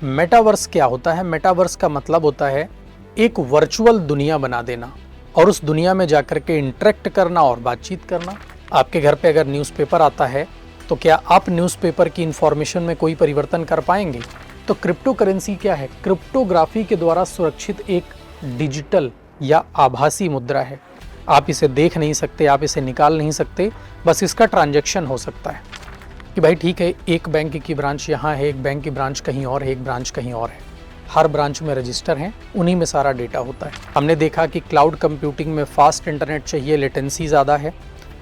Metaverse क्या होता है? मेटावर्स का मतलब होता है एक वर्चुअल दुनिया बना देना और उस दुनिया में जाकर के इंटरेक्ट करना और बातचीत करना। आपके घर पे अगर न्यूज़पेपर आता है तो क्या आप न्यूज़पेपर की इंफॉर्मेशन में कोई परिवर्तन कर पाएंगे? तो क्रिप्टो करेंसी क्या है? क्रिप्टोग्राफी के द्वारा सुरक्षित एक डिजिटल या आभासी मुद्रा है। आप इसे देख नहीं सकते, आप इसे निकाल नहीं सकते, बस इसका ट्रांजैक्शन हो सकता है कि भाई ठीक है, एक बैंक की ब्रांच यहाँ है, एक बैंक की ब्रांच कहीं और है, एक ब्रांच कहीं और है। हर ब्रांच में रजिस्टर हैं, उन्हीं में सारा डेटा होता है। हमने देखा कि क्लाउड कंप्यूटिंग में फास्ट इंटरनेट चाहिए, लेटेंसी ज़्यादा है।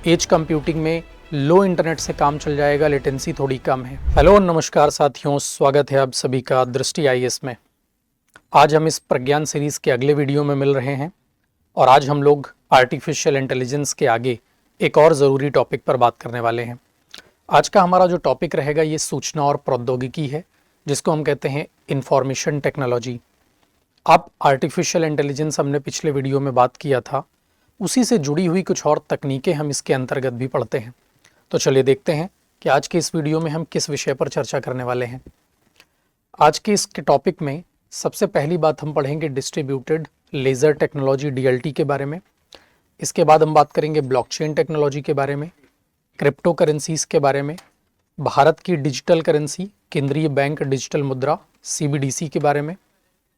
एज कंप्यूटिंग में लो इंटरनेट से काम चल जाएगा, लेटेंसी थोड़ी कम है। हेलो नमस्कार साथियों, स्वागत है आप सभी का दृष्टि आईएएस में। आज हम इस प्रज्ञान सीरीज़ के अगले वीडियो में मिल रहे हैं और आज हम लोग आर्टिफिशियल इंटेलिजेंस के आगे एक और ज़रूरी टॉपिक पर बात करने वाले हैं। आज का हमारा जो टॉपिक रहेगा ये सूचना और प्रौद्योगिकी है, जिसको हम कहते हैं इंफॉर्मेशन टेक्नोलॉजी। अब आर्टिफिशियल इंटेलिजेंस हमने पिछले वीडियो में बात किया था, उसी से जुड़ी हुई कुछ और तकनीकें हम इसके अंतर्गत भी पढ़ते हैं। तो चलिए देखते हैं कि आज के इस वीडियो में हम किस विषय पर चर्चा करने वाले हैं। आज के इस टॉपिक में सबसे पहली बात हम पढ़ेंगे डिस्ट्रीब्यूटेड लेज़र टेक्नोलॉजी DLT के बारे में। इसके बाद हम बात करेंगे ब्लॉकचेन टेक्नोलॉजी के बारे में, क्रिप्टो करेंसीज के बारे में, भारत की डिजिटल करेंसी केंद्रीय बैंक डिजिटल मुद्रा CBDC के बारे में,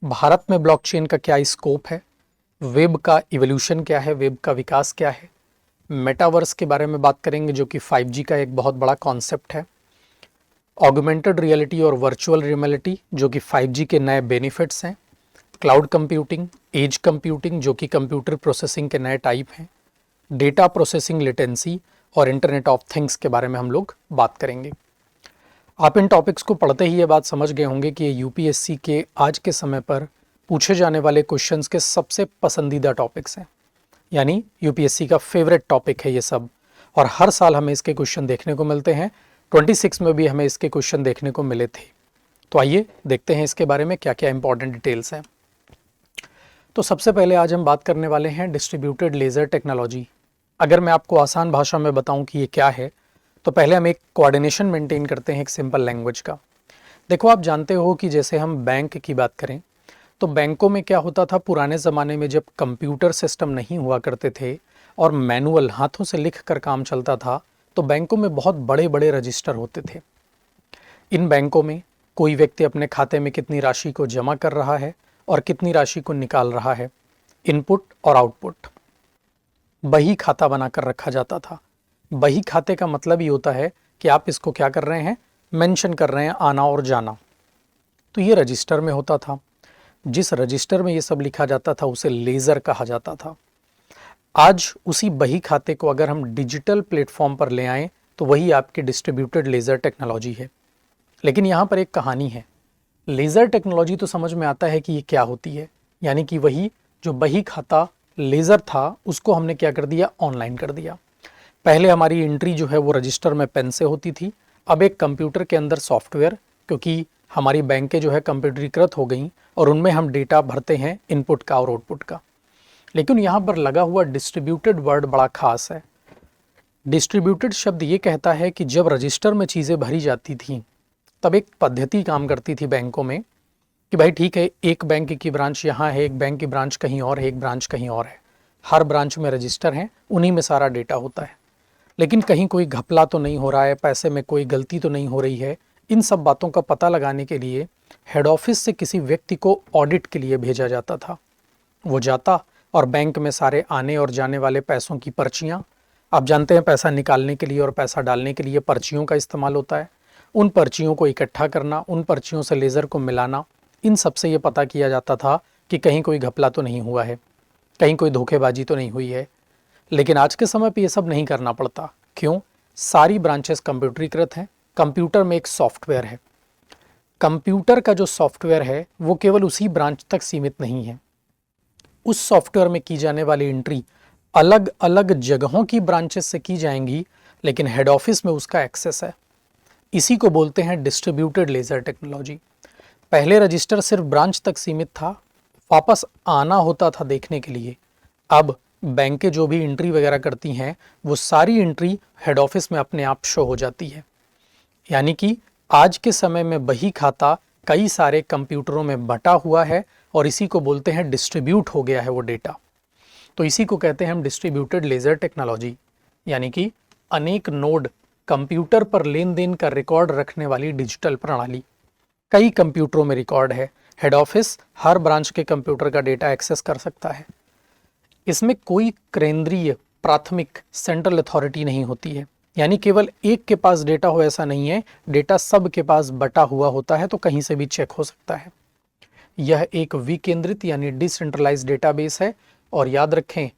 भारत में ब्लॉकचेन का क्या स्कोप है, वेब का इवोल्यूशन क्या है, वेब का विकास क्या है, मेटावर्स के बारे में बात करेंगे जो कि 5G का एक बहुत बड़ा कॉन्सेप्ट है, ऑगमेंटेड रियलिटी और वर्चुअल रियलिटी जो कि 5G के नए बेनिफिट्स हैं, क्लाउड कंप्यूटिंग, एज कंप्यूटिंग जो कि कंप्यूटर प्रोसेसिंग के नए टाइप हैं, डेटा प्रोसेसिंग लेटेंसी और इंटरनेट ऑफ थिंग्स के बारे में हम लोग बात करेंगे। आप इन टॉपिक्स को पढ़ते ही ये बात समझ गए होंगे कि ये UPSC के आज के समय पर पूछे जाने वाले क्वेश्चंस के सबसे पसंदीदा टॉपिक्स हैं, यानी UPSC का फेवरेट टॉपिक है ये सब। और हर साल हमें इसके क्वेश्चन देखने को मिलते हैं, 26 में भी हमें इसके क्वेश्चन देखने को मिले थे। तो आइए देखते हैं इसके बारे में क्या क्या इंपॉर्टेंट डिटेल्स हैं। तो सबसे पहले आज हम बात करने वाले हैं डिस्ट्रीब्यूटेड लेज़र टेक्नोलॉजी। अगर मैं आपको आसान भाषा में बताऊं कि ये क्या है, तो पहले हम एक कोऑर्डिनेशन मेंटेन करते हैं एक सिंपल लैंग्वेज का। देखो, आप जानते हो कि जैसे हम बैंक की बात करें तो बैंकों में क्या होता था, पुराने ज़माने में जब कंप्यूटर सिस्टम नहीं हुआ करते थे और मैनुअल हाथों से लिख कर काम चलता था, तो बैंकों में बहुत बड़े बड़े रजिस्टर होते थे। इन बैंकों में कोई व्यक्ति अपने खाते में कितनी राशि को जमा कर रहा है और कितनी राशि को निकाल रहा है, इनपुट और आउटपुट बही खाता बनाकर रखा जाता था। बही खाते का मतलब ही होता है कि आप इसको क्या कर रहे हैं, मेंशन कर रहे हैं आना और जाना। तो ये रजिस्टर में होता था। जिस रजिस्टर में ये सब लिखा जाता था उसे लेज़र कहा जाता था। आज उसी बही खाते को अगर हम डिजिटल प्लेटफॉर्म पर ले आएँ तो वही आपकी डिस्ट्रीब्यूटेड लेज़र टेक्नोलॉजी है। लेकिन यहाँ पर एक कहानी है। लेज़र टेक्नोलॉजी तो समझ में आता है कि ये क्या होती है, यानी कि वही जो बही खाता लेज़र था उसको हमने क्या कर दिया, ऑनलाइन कर दिया। पहले हमारी एंट्री जो है वो रजिस्टर में पेन से होती थी, अब एक कंप्यूटर के अंदर सॉफ्टवेयर, क्योंकि हमारी बैंकें जो है कंप्यूटरीकृत हो गई और उनमें हम डेटा भरते हैं इनपुट का और आउटपुट का। लेकिन यहाँ पर लगा हुआ डिस्ट्रीब्यूटेड वर्ड बड़ा खास है। डिस्ट्रीब्यूटेड शब्द ये कहता है कि जब रजिस्टर में चीज़ें भरी जाती थी तब एक पद्धति काम करती थी बैंकों में कि भाई ठीक है, एक बैंक की ब्रांच यहाँ है, एक बैंक की ब्रांच कहीं और है, एक ब्रांच कहीं और है। हर ब्रांच में रजिस्टर हैं, उन्हीं में सारा डेटा होता है। लेकिन कहीं कोई घपला तो नहीं हो रहा है, पैसे में कोई गलती तो नहीं हो रही है। इन सब बातों का पता लगाने के लिए हेड ऑफिस से किसी व्यक्ति को ऑडिट के लिए भेजा जाता था। वो जाता और बैंक में सारे आने और जाने वाले पैसों की पर्चियाँ, आप जानते हैं पैसा निकालने के लिए और पैसा डालने के लिए पर्चियों का इस्तेमाल होता है। उन पर्चियों को इकट्ठा करना, उन पर्चियों से लेज़र को मिलाना, इन सब से ये पता किया जाता था कि कहीं कोई घपला तो नहीं हुआ है, कहीं कोई धोखेबाजी तो नहीं हुई है। लेकिन आज के समय पे ये सब नहीं करना पड़ता। क्यों? सारी ब्रांचेस कंप्यूटरीकृत हैं। कंप्यूटर में एक सॉफ्टवेयर है। कंप्यूटर का जो सॉफ्टवेयर है वो केवल उसी ब्रांच तक सीमित नहीं है। उस सॉफ्टवेयर में की जाने वाली एंट्री अलग अलग जगहों की ब्रांचेस से की जाएंगी, लेकिन हेड ऑफिस में उसका एक्सेस है। इसी को बोलते हैं डिस्ट्रीब्यूटेड लेज़र टेक्नोलॉजी। पहले रजिस्टर सिर्फ ब्रांच तक सीमित था, वापस आना होता था देखने के लिए। अब बैंकें जो भी एंट्री वगैरह करती हैं वो सारी एंट्री हेड ऑफिस में अपने आप शो हो जाती है। यानी कि आज के समय में बही खाता कई सारे कंप्यूटरों में बटा हुआ है और इसी को बोलते हैं डिस्ट्रीब्यूट हो गया है वो डेटा। तो इसी को कहते हैं हम डिस्ट्रीब्यूटेड लेज़र टेक्नोलॉजी, यानी कि अनेक नोड कंप्यूटर पर लेन देन का रिकॉर्ड रखने वाली डिजिटल प्रणाली। कई कंप्यूटरों में रिकॉर्ड है, हेड ऑफिस हर ब्रांच के कंप्यूटर का डेटा एक्सेस कर सकता है। इसमें कोई केंद्रीय प्राथमिक सेंट्रल अथॉरिटी नहीं होती है, यानी केवल एक के पास डेटा हो ऐसा नहीं है, डेटा सब के पास बटा हुआ होता है, तो कहीं से भी चेक हो सकता है। यह एक विकेंद्रित यानी डिसेंट्रलाइज्ड डेटाबेस है। और याद रखें,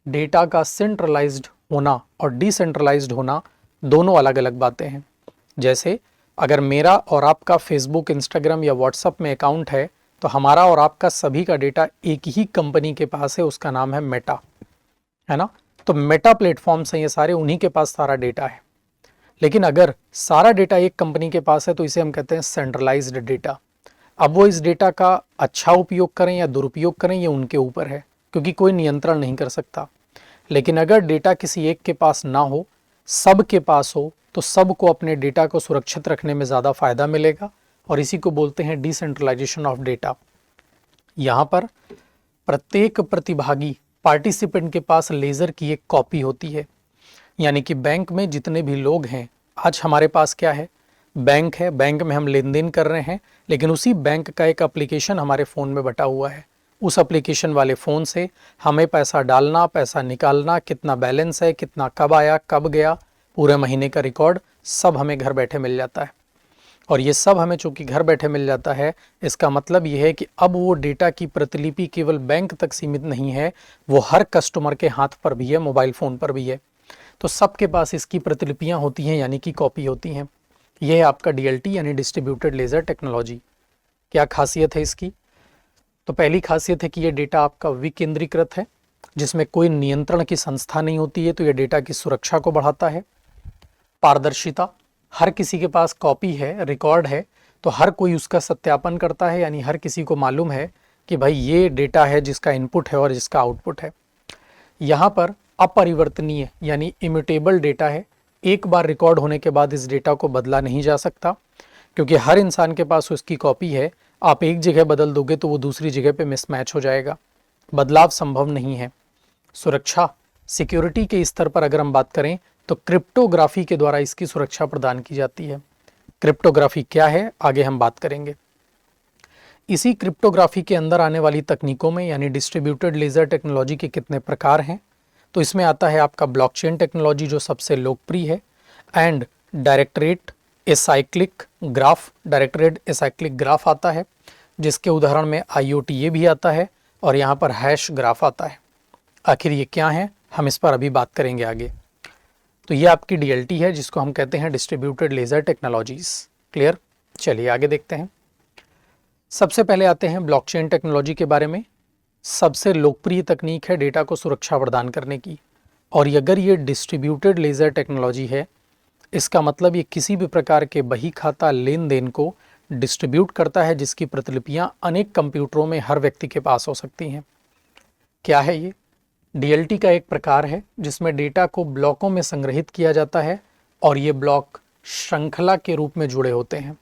डेटा का सेंट्रलाइज्ड होना और डिसेंट्रलाइज्ड होना दोनों अलग अलग बातें हैं। जैसे अगर मेरा और आपका फेसबुक, इंस्टाग्राम या व्हाट्सएप में अकाउंट है, तो हमारा और आपका सभी का डेटा एक ही कंपनी के पास है, उसका नाम है मेटा, है ना। तो मेटा प्लेटफॉर्म से ये सारे, उन्हीं के पास सारा डेटा है। लेकिन अगर सारा डेटा एक कंपनी के पास है तो इसे हम कहते हैं सेंट्रलाइज्ड डेटा। अब वो इस डेटा का अच्छा उपयोग करें या दुरुपयोग करें, ये उनके ऊपर है, क्योंकि कोई नियंत्रण नहीं कर सकता। लेकिन अगर डेटा किसी एक के पास ना हो, सब के पास हो, तो सबको अपने डेटा को सुरक्षित रखने में ज़्यादा फायदा मिलेगा, और इसी को बोलते हैं डिसेंट्रलाइजेशन ऑफ डेटा। यहाँ पर प्रत्येक प्रतिभागी, पार्टिसिपेंट के पास लेज़र की एक कॉपी होती है। यानी कि बैंक में जितने भी लोग हैं, आज हमारे पास क्या है, बैंक है, बैंक में हम लेन देन कर रहे हैं, लेकिन उसी बैंक का एक एप्लीकेशन हमारे फ़ोन में बटा हुआ है। उस एप्लीकेशन वाले फ़ोन से हमें पैसा डालना, पैसा निकालना, कितना बैलेंस है, कितना कब आया, कब गया, पूरे महीने का रिकॉर्ड सब हमें घर बैठे मिल जाता है। और ये सब हमें चूंकि घर बैठे मिल जाता है, इसका मतलब ये है कि अब वो डेटा की प्रतिलिपि केवल बैंक तक सीमित नहीं है, वो हर कस्टमर के हाथ पर भी है, मोबाइल फ़ोन पर भी है। तो सबके पास इसकी प्रतिलिपियाँ होती हैं, यानी कि कॉपी होती हैं। यह है आपका DLT यानी डिस्ट्रीब्यूटेड लेज़र टेक्नोलॉजी। क्या खासियत है इसकी? तो पहली खासियत है कि ये डेटा आपका विकेंद्रीकृत है, जिसमें कोई नियंत्रण की संस्था नहीं होती है, तो ये डेटा की सुरक्षा को बढ़ाता है। पारदर्शिता, हर किसी के पास कॉपी है, रिकॉर्ड है, तो हर कोई उसका सत्यापन करता है, यानी हर किसी को मालूम है कि भाई ये डेटा है जिसका इनपुट है और जिसका आउटपुट है। यहाँ पर अपरिवर्तनीय यानी इम्यूटेबल डेटा है, एक बार रिकॉर्ड होने के बाद इस डेटा को बदला नहीं जा सकता, क्योंकि हर इंसान के पास उसकी कॉपी है। आप एक जगह बदल दोगे तो वो दूसरी जगह पे मिसमैच हो जाएगा, बदलाव संभव नहीं है। सुरक्षा, सिक्योरिटी के स्तर पर अगर हम बात करें तो क्रिप्टोग्राफी के द्वारा इसकी सुरक्षा प्रदान की जाती है। क्रिप्टोग्राफी क्या है, आगे हम बात करेंगे। इसी क्रिप्टोग्राफी के अंदर आने वाली तकनीकों में, यानी डिस्ट्रीब्यूटेड लेज़र टेक्नोलॉजी के कितने प्रकार हैं, तो इसमें आता है आपका ब्लॉकचेन टेक्नोलॉजी जो सबसे लोकप्रिय है, and directed acyclic graph, directed acyclic graph आता है, जिसके उदाहरण में IOTA भी आता है, और यहाँ पर हैश ग्राफ आता है। आखिर ये क्या है, हम इस पर अभी बात करेंगे आगे। तो ये आपकी DLT है, जिसको हम कहते हैं डिस्ट्रीब्यूटेड लेज़र टेक्नोलॉजीज। क्लियर? चलिए आगे देखते हैं। सबसे पहले आते हैं ब्लॉकचेन टेक्नोलॉजी के बारे में। सबसे लोकप्रिय तकनीक है डेटा को सुरक्षा प्रदान करने की, और अगर ये डिस्ट्रीब्यूटेड लेज़र टेक्नोलॉजी है, इसका मतलब ये किसी भी प्रकार के बही खाता लेन देन को डिस्ट्रीब्यूट करता है, जिसकी प्रतिलिपियाँ अनेक कंप्यूटरों में हर व्यक्ति के पास हो सकती हैं। क्या है ये? DLT का एक प्रकार है जिसमें डेटा को ब्लॉकों में संग्रहित किया जाता है, और ये ब्लॉक श्रृंखला के रूप में जुड़े होते हैं।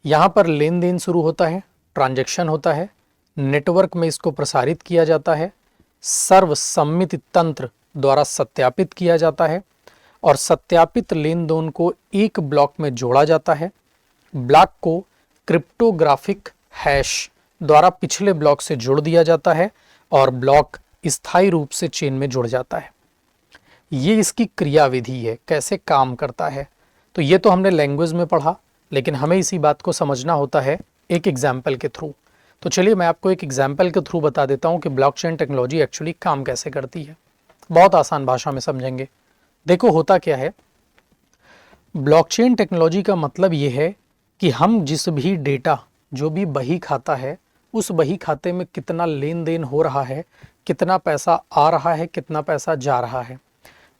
यहाँ पर लेन देन शुरू होता है, ट्रांजैक्शन होता है, नेटवर्क में इसको प्रसारित किया जाता है, सर्वसम्मति तंत्र द्वारा सत्यापित किया जाता है, और सत्यापित लेन देन को एक ब्लॉक में जोड़ा जाता है। ब्लॉक को क्रिप्टोग्राफिक हैश द्वारा पिछले ब्लॉक से जोड़ दिया जाता है, और ब्लॉक स्थायी रूप से चेन में जुड़ जाता है। ये इसकी क्रियाविधि है, कैसे काम करता है। तो ये तो हमने लैंग्वेज में पढ़ा, लेकिन हमें इसी बात को समझना होता है एक एग्जाम्पल के थ्रू। तो चलिए मैं आपको एक एग्जाम्पल के थ्रू बता देता हूँ कि ब्लॉकचेन टेक्नोलॉजी एक्चुअली काम कैसे करती है। बहुत आसान भाषा में समझेंगे। देखो होता क्या है, ब्लॉकचेन टेक्नोलॉजी का मतलब ये है कि हम जिस भी डेटा, जो भी बही खाता है, उस बही खाते में कितना लेन देन हो रहा है, कितना पैसा आ रहा है, कितना पैसा जा रहा है।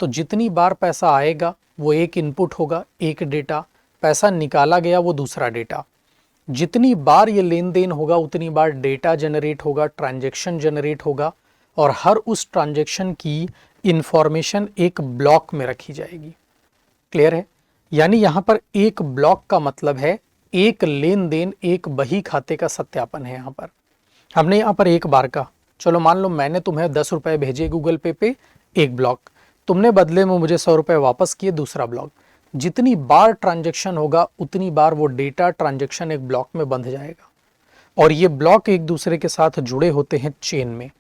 तो जितनी बार पैसा आएगा वो एक इनपुट होगा, एक डेटा, पैसा निकाला गया वो दूसरा डेटा। जितनी बार ये लेन देन होगा उतनी बार डेटा जनरेट होगा, ट्रांजैक्शन जनरेट होगा, और हर उस ट्रांजैक्शन की इंफॉर्मेशन एक ब्लॉक में रखी जाएगी। क्लियर है? यानी यहाँ पर एक ब्लॉक का मतलब है एक लेन देन, एक बही खाते का सत्यापन है। यहाँ पर हमने यहाँ पर एक बार का, चलो मान लो मैंने तुम्हें 10 रुपए भेजे गूगल पे पे एक ब्लॉक, तुमने बदले में मुझे 100 रुपए वापस किए दूसरा ब्लॉक। जितनी बार ट्रांजैक्शन होगा उतनी बार वो डेटा ट्रांजैक्शन एक ब्लॉक में बंध जाएगा, और ये ब्लॉक एक दूसरे के साथ जुड़े होते हैं चेन में,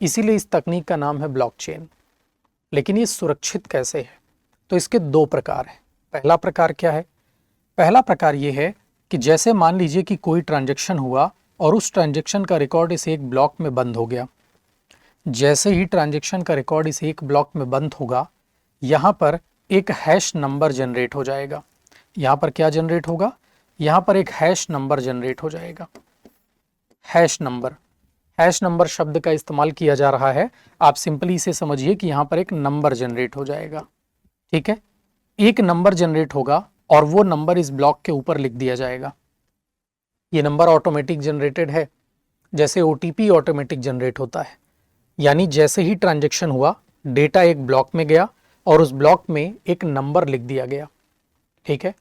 इसीलिए इस तकनीक का नाम है ब्लॉकचेन। लेकिन ये सुरक्षित कैसे है? तो इसके दो प्रकार हैं। पहला प्रकार क्या है? पहला प्रकार ये है कि जैसे मान लीजिए कि कोई ट्रांजैक्शन हुआ और उस ट्रांजैक्शन का रिकॉर्ड इस एक ब्लॉक में बंद हो गया। जैसे ही ट्रांजैक्शन का रिकॉर्ड इस एक ब्लॉक में बंद होगा, यहाँ पर एक हैश नंबर जनरेट हो जाएगा। यहाँ पर क्या जनरेट होगा? यहाँ पर एक हैश नंबर जनरेट हो जाएगा। हैश नंबर शब्द का इस्तेमाल किया जा रहा है, आप सिंपली इसे समझिए कि यहाँ पर एक नंबर जनरेट हो जाएगा। ठीक है, एक नंबर जनरेट होगा और वो नंबर इस ब्लॉक के ऊपर लिख दिया जाएगा। ये नंबर ऑटोमेटिक जनरेटेड है, जैसे ओटीपी ऑटोमेटिक जनरेट होता है। यानी जैसे ही ट्रांजैक्शन हुआ, डेटा एक ब्लॉक में गया और उस ब्लॉक में एक नंबर लिख दिया गया। ठीक है,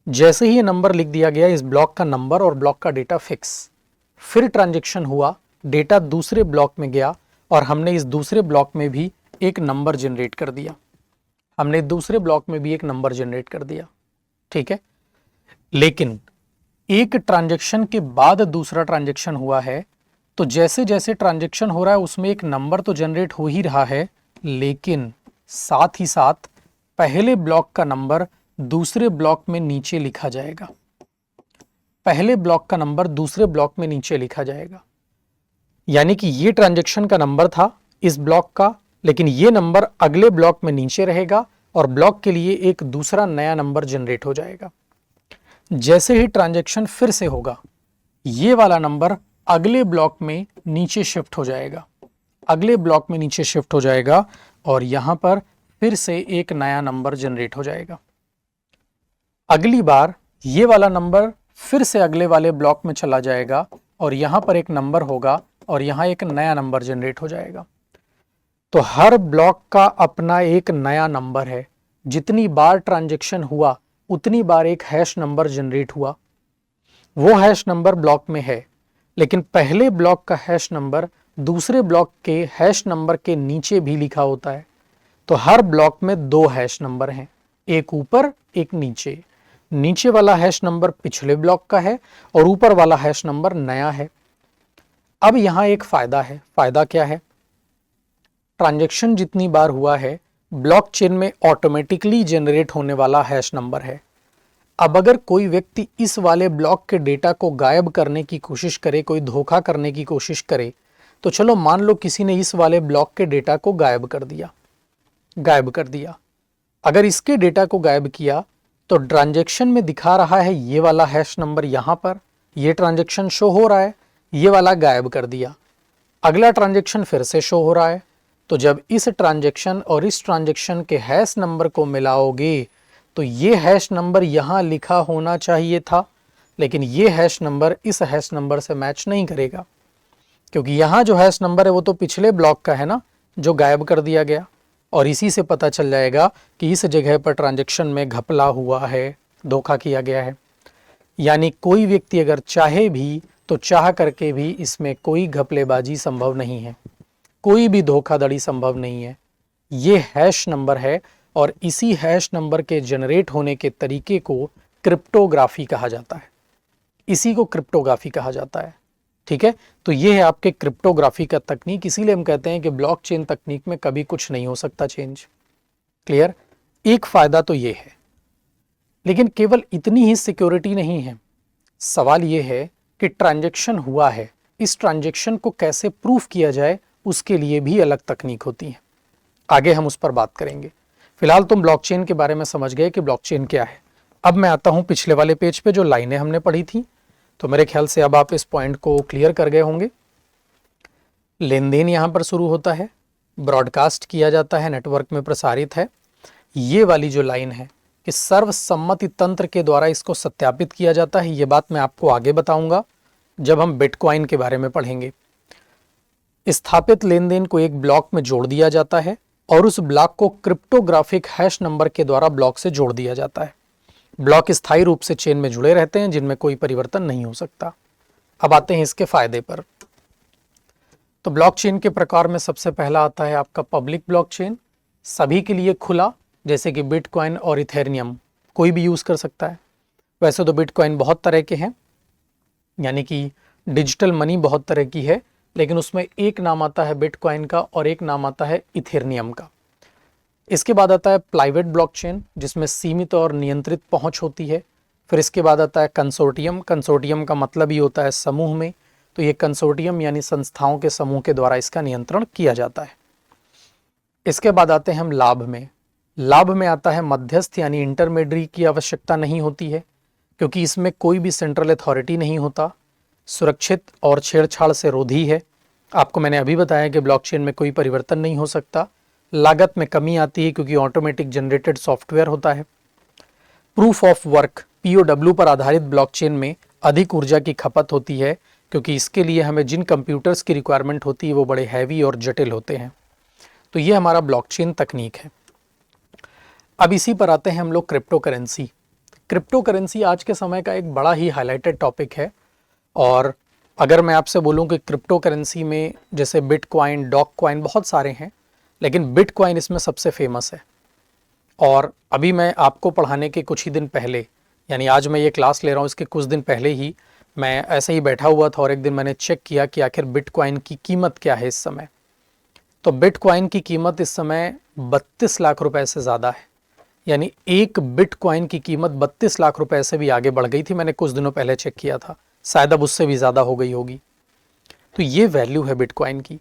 जैसे ही ये नंबर लिख दिया गया, इस ब्लॉक का नंबर और ब्लॉक का डेटा फिक्स। फिर ट्रांजैक्शन हुआ, डेटा दूसरे ब्लॉक में गया और हमने इस दूसरे ब्लॉक में भी एक नंबर जनरेट कर दिया। ठीक है, लेकिन एक ट्रांजैक्शन के बाद दूसरा ट्रांजैक्शन हुआ है, तो जैसे जैसे ट्रांजैक्शन हो रहा है उसमें एक नंबर तो जनरेट हो ही रहा है, लेकिन साथ ही साथ पहले ब्लॉक का नंबर दूसरे ब्लॉक में नीचे लिखा जाएगा। यानी कि ये ट्रांजैक्शन का नंबर था इस ब्लॉक का, लेकिन ये नंबर अगले ब्लॉक में नीचे रहेगा और ब्लॉक के लिए एक दूसरा नया नंबर जनरेट हो जाएगा। जैसे ही ट्रांजैक्शन फिर से होगा, ये वाला नंबर अगले ब्लॉक में नीचे शिफ्ट हो जाएगा और यहां पर फिर से एक नया नंबर जनरेट हो जाएगा। अगली बार ये वाला नंबर फिर से अगले वाले ब्लॉक में चला जाएगा और यहां पर एक नंबर होगा और यहां एक नया नंबर जनरेट हो जाएगा। तो हर ब्लॉक का अपना एक नया नंबर है। जितनी बार ट्रांजैक्शन हुआ उतनी बार एक हैश नंबर जनरेट हुआ। वो हैश नंबर ब्लॉक में है, लेकिन पहले ब्लॉक का हैश नंबर दूसरे ब्लॉक के हैश नंबर के नीचे भी लिखा होता है। तो हर ब्लॉक में दो हैश नंबर हैं, एक ऊपर एक नीचे। नीचे वाला हैश नंबर पिछले ब्लॉक का है और ऊपर वाला हैश नंबर नया है। अब यहां एक फायदा है। फायदा क्या है? ट्रांजैक्शन जितनी बार हुआ है, ब्लॉकचेन में ऑटोमेटिकली जनरेट होने वाला हैश नंबर है। अब अगर कोई व्यक्ति इस वाले ब्लॉक के डेटा को गायब करने की कोशिश करे, कोई धोखा करने की कोशिश करे, तो चलो मान लो किसी ने इस वाले ब्लॉक के डेटा को गायब कर दिया। अगर इसके डेटा को गायब किया तो ट्रांजैक्शन में दिखा रहा है ये वाला हैश नंबर, यहां पर ये ट्रांजैक्शन शो हो रहा है, ये वाला गायब कर दिया। अगला ट्रांजैक्शन फिर से शो हो रहा है। तो जब इस ट्रांजैक्शन और इस ट्रांजैक्शन के हैश नंबर को मिलाओगे तो ये हैश नंबर यहां लिखा होना चाहिए था, लेकिन ये हैश नंबर इस हैश नंबर से मैच नहीं करेगा, क्योंकि यहां जो हैश नंबर है वो तो पिछले ब्लॉक का है ना, जो गायब कर दिया गया। और इसी से पता चल जाएगा कि इस जगह पर ट्रांजैक्शन में घपला हुआ है, धोखा किया गया है। यानी कोई व्यक्ति अगर चाहे भी तो चाह करके भी इसमें कोई घपलेबाजी संभव नहीं है, कोई भी धोखाधड़ी संभव नहीं है। ये हैश नंबर है और इसी हैश नंबर के जनरेट होने के तरीके को क्रिप्टोग्राफी कहा जाता है। ठीक है, तो ये है आपके क्रिप्टोग्राफी का तकनीक। इसीलिए हम कहते हैं कि ब्लॉकचेन तकनीक में कभी कुछ नहीं हो सकता चेंज। क्लियर? एक फायदा तो ये है, लेकिन केवल इतनी ही सिक्योरिटी नहीं है। सवाल ये है कि ट्रांजैक्शन हुआ है, इस ट्रांजैक्शन को कैसे प्रूफ किया जाए, उसके लिए भी अलग तकनीक होती है। आगे हम उस पर बात करेंगे। फिलहाल तुम ब्लॉकचेन के बारे में समझ गए कि ब्लॉकचेन क्या है। अब मैं आता हूं पिछले वाले पेज पे, जो लाइनें हमने पढ़ी थी। तो मेरे ख्याल से अब आप इस पॉइंट को क्लियर कर गए होंगे। लेन देन यहां पर शुरू होता है, ब्रॉडकास्ट किया जाता है, नेटवर्क में प्रसारित है। ये वाली जो लाइन है कि सर्वसम्मति तंत्र के द्वारा इसको सत्यापित किया जाता है, ये बात मैं आपको आगे बताऊंगा जब हम बिटकॉइन के बारे में पढ़ेंगे। स्थापित लेन देन को एक ब्लॉक में जोड़ दिया जाता है और उस ब्लॉक को क्रिप्टोग्राफिक हैश नंबर के द्वारा ब्लॉक से जोड़ दिया जाता है। ब्लॉक स्थायी रूप से चेन में जुड़े रहते हैं जिनमें कोई परिवर्तन नहीं हो सकता। अब आते हैं इसके फायदे पर। तो ब्लॉकचेन के प्रकार में सबसे पहला आता है आपका पब्लिक ब्लॉकचेन, सभी के लिए खुला, जैसे कि बिटकॉइन और इथेरियम कोई भी यूज़ कर सकता है। वैसे तो बिटकॉइन बहुत तरह के हैं, यानी कि डिजिटल मनी बहुत तरह की है, लेकिन उसमें एक नाम आता है बिटकॉइन का और एक नाम आता है इथेरियम का। इसके बाद आता है प्राइवेट ब्लॉकचेन, जिसमें सीमित और नियंत्रित पहुंच होती है। फिर इसके बाद आता है कंसोर्टियम। कंसोर्टियम का मतलब ही होता है समूह में, तो ये कंसोर्टियम यानी संस्थाओं के समूह के द्वारा इसका नियंत्रण किया जाता है। इसके बाद आते हैं हम लाभ में। लाभ में आता है मध्यस्थ यानी इंटरमीडियरी की आवश्यकता नहीं होती है, क्योंकि इसमें कोई भी सेंट्रल अथॉरिटी नहीं होता, सुरक्षित और छेड़छाड़ से रोधी है। आपको मैंने अभी बताया कि ब्लॉकचेन में कोई परिवर्तन नहीं हो सकता। लागत में कमी आती है क्योंकि ऑटोमेटिक जनरेटेड सॉफ्टवेयर होता है। प्रूफ ऑफ वर्क POW पर आधारित ब्लॉकचेन में अधिक ऊर्जा की खपत होती है, क्योंकि इसके लिए हमें जिन कंप्यूटर्स की रिक्वायरमेंट होती है वो बड़े हैवी और जटिल होते हैं। तो ये हमारा ब्लॉकचेन तकनीक है। अब इसी पर आते हैं हम लोग क्रिप्टो करेंसी। क्रिप्टो करेंसी आज के समय का एक बड़ा ही हाईलाइटेड टॉपिक है, और अगर मैं आपसे बोलूं कि क्रिप्टो करेंसी में जैसे बिटकॉइन, डॉगकॉइन बहुत सारे हैं, लेकिन बिटकॉइन इसमें सबसे फेमस है। और अभी मैं आपको पढ़ाने के कुछ ही दिन पहले, यानी आज मैं ये क्लास ले रहा हूँ, इसके कुछ दिन पहले ही मैं ऐसे ही बैठा हुआ था और एक दिन मैंने चेक किया कि आखिर बिटकॉइन की कीमत क्या है इस समय। तो बिटकॉइन की कीमत इस समय 32 लाख रुपए से ज़्यादा है, यानी एक बिटकॉइन की कीमत 32 लाख रुपए से भी आगे बढ़ गई थी। मैंने कुछ दिनों पहले चेक किया था, शायद अब उससे भी ज़्यादा हो गई होगी। तो ये वैल्यू है बिटकॉइन की।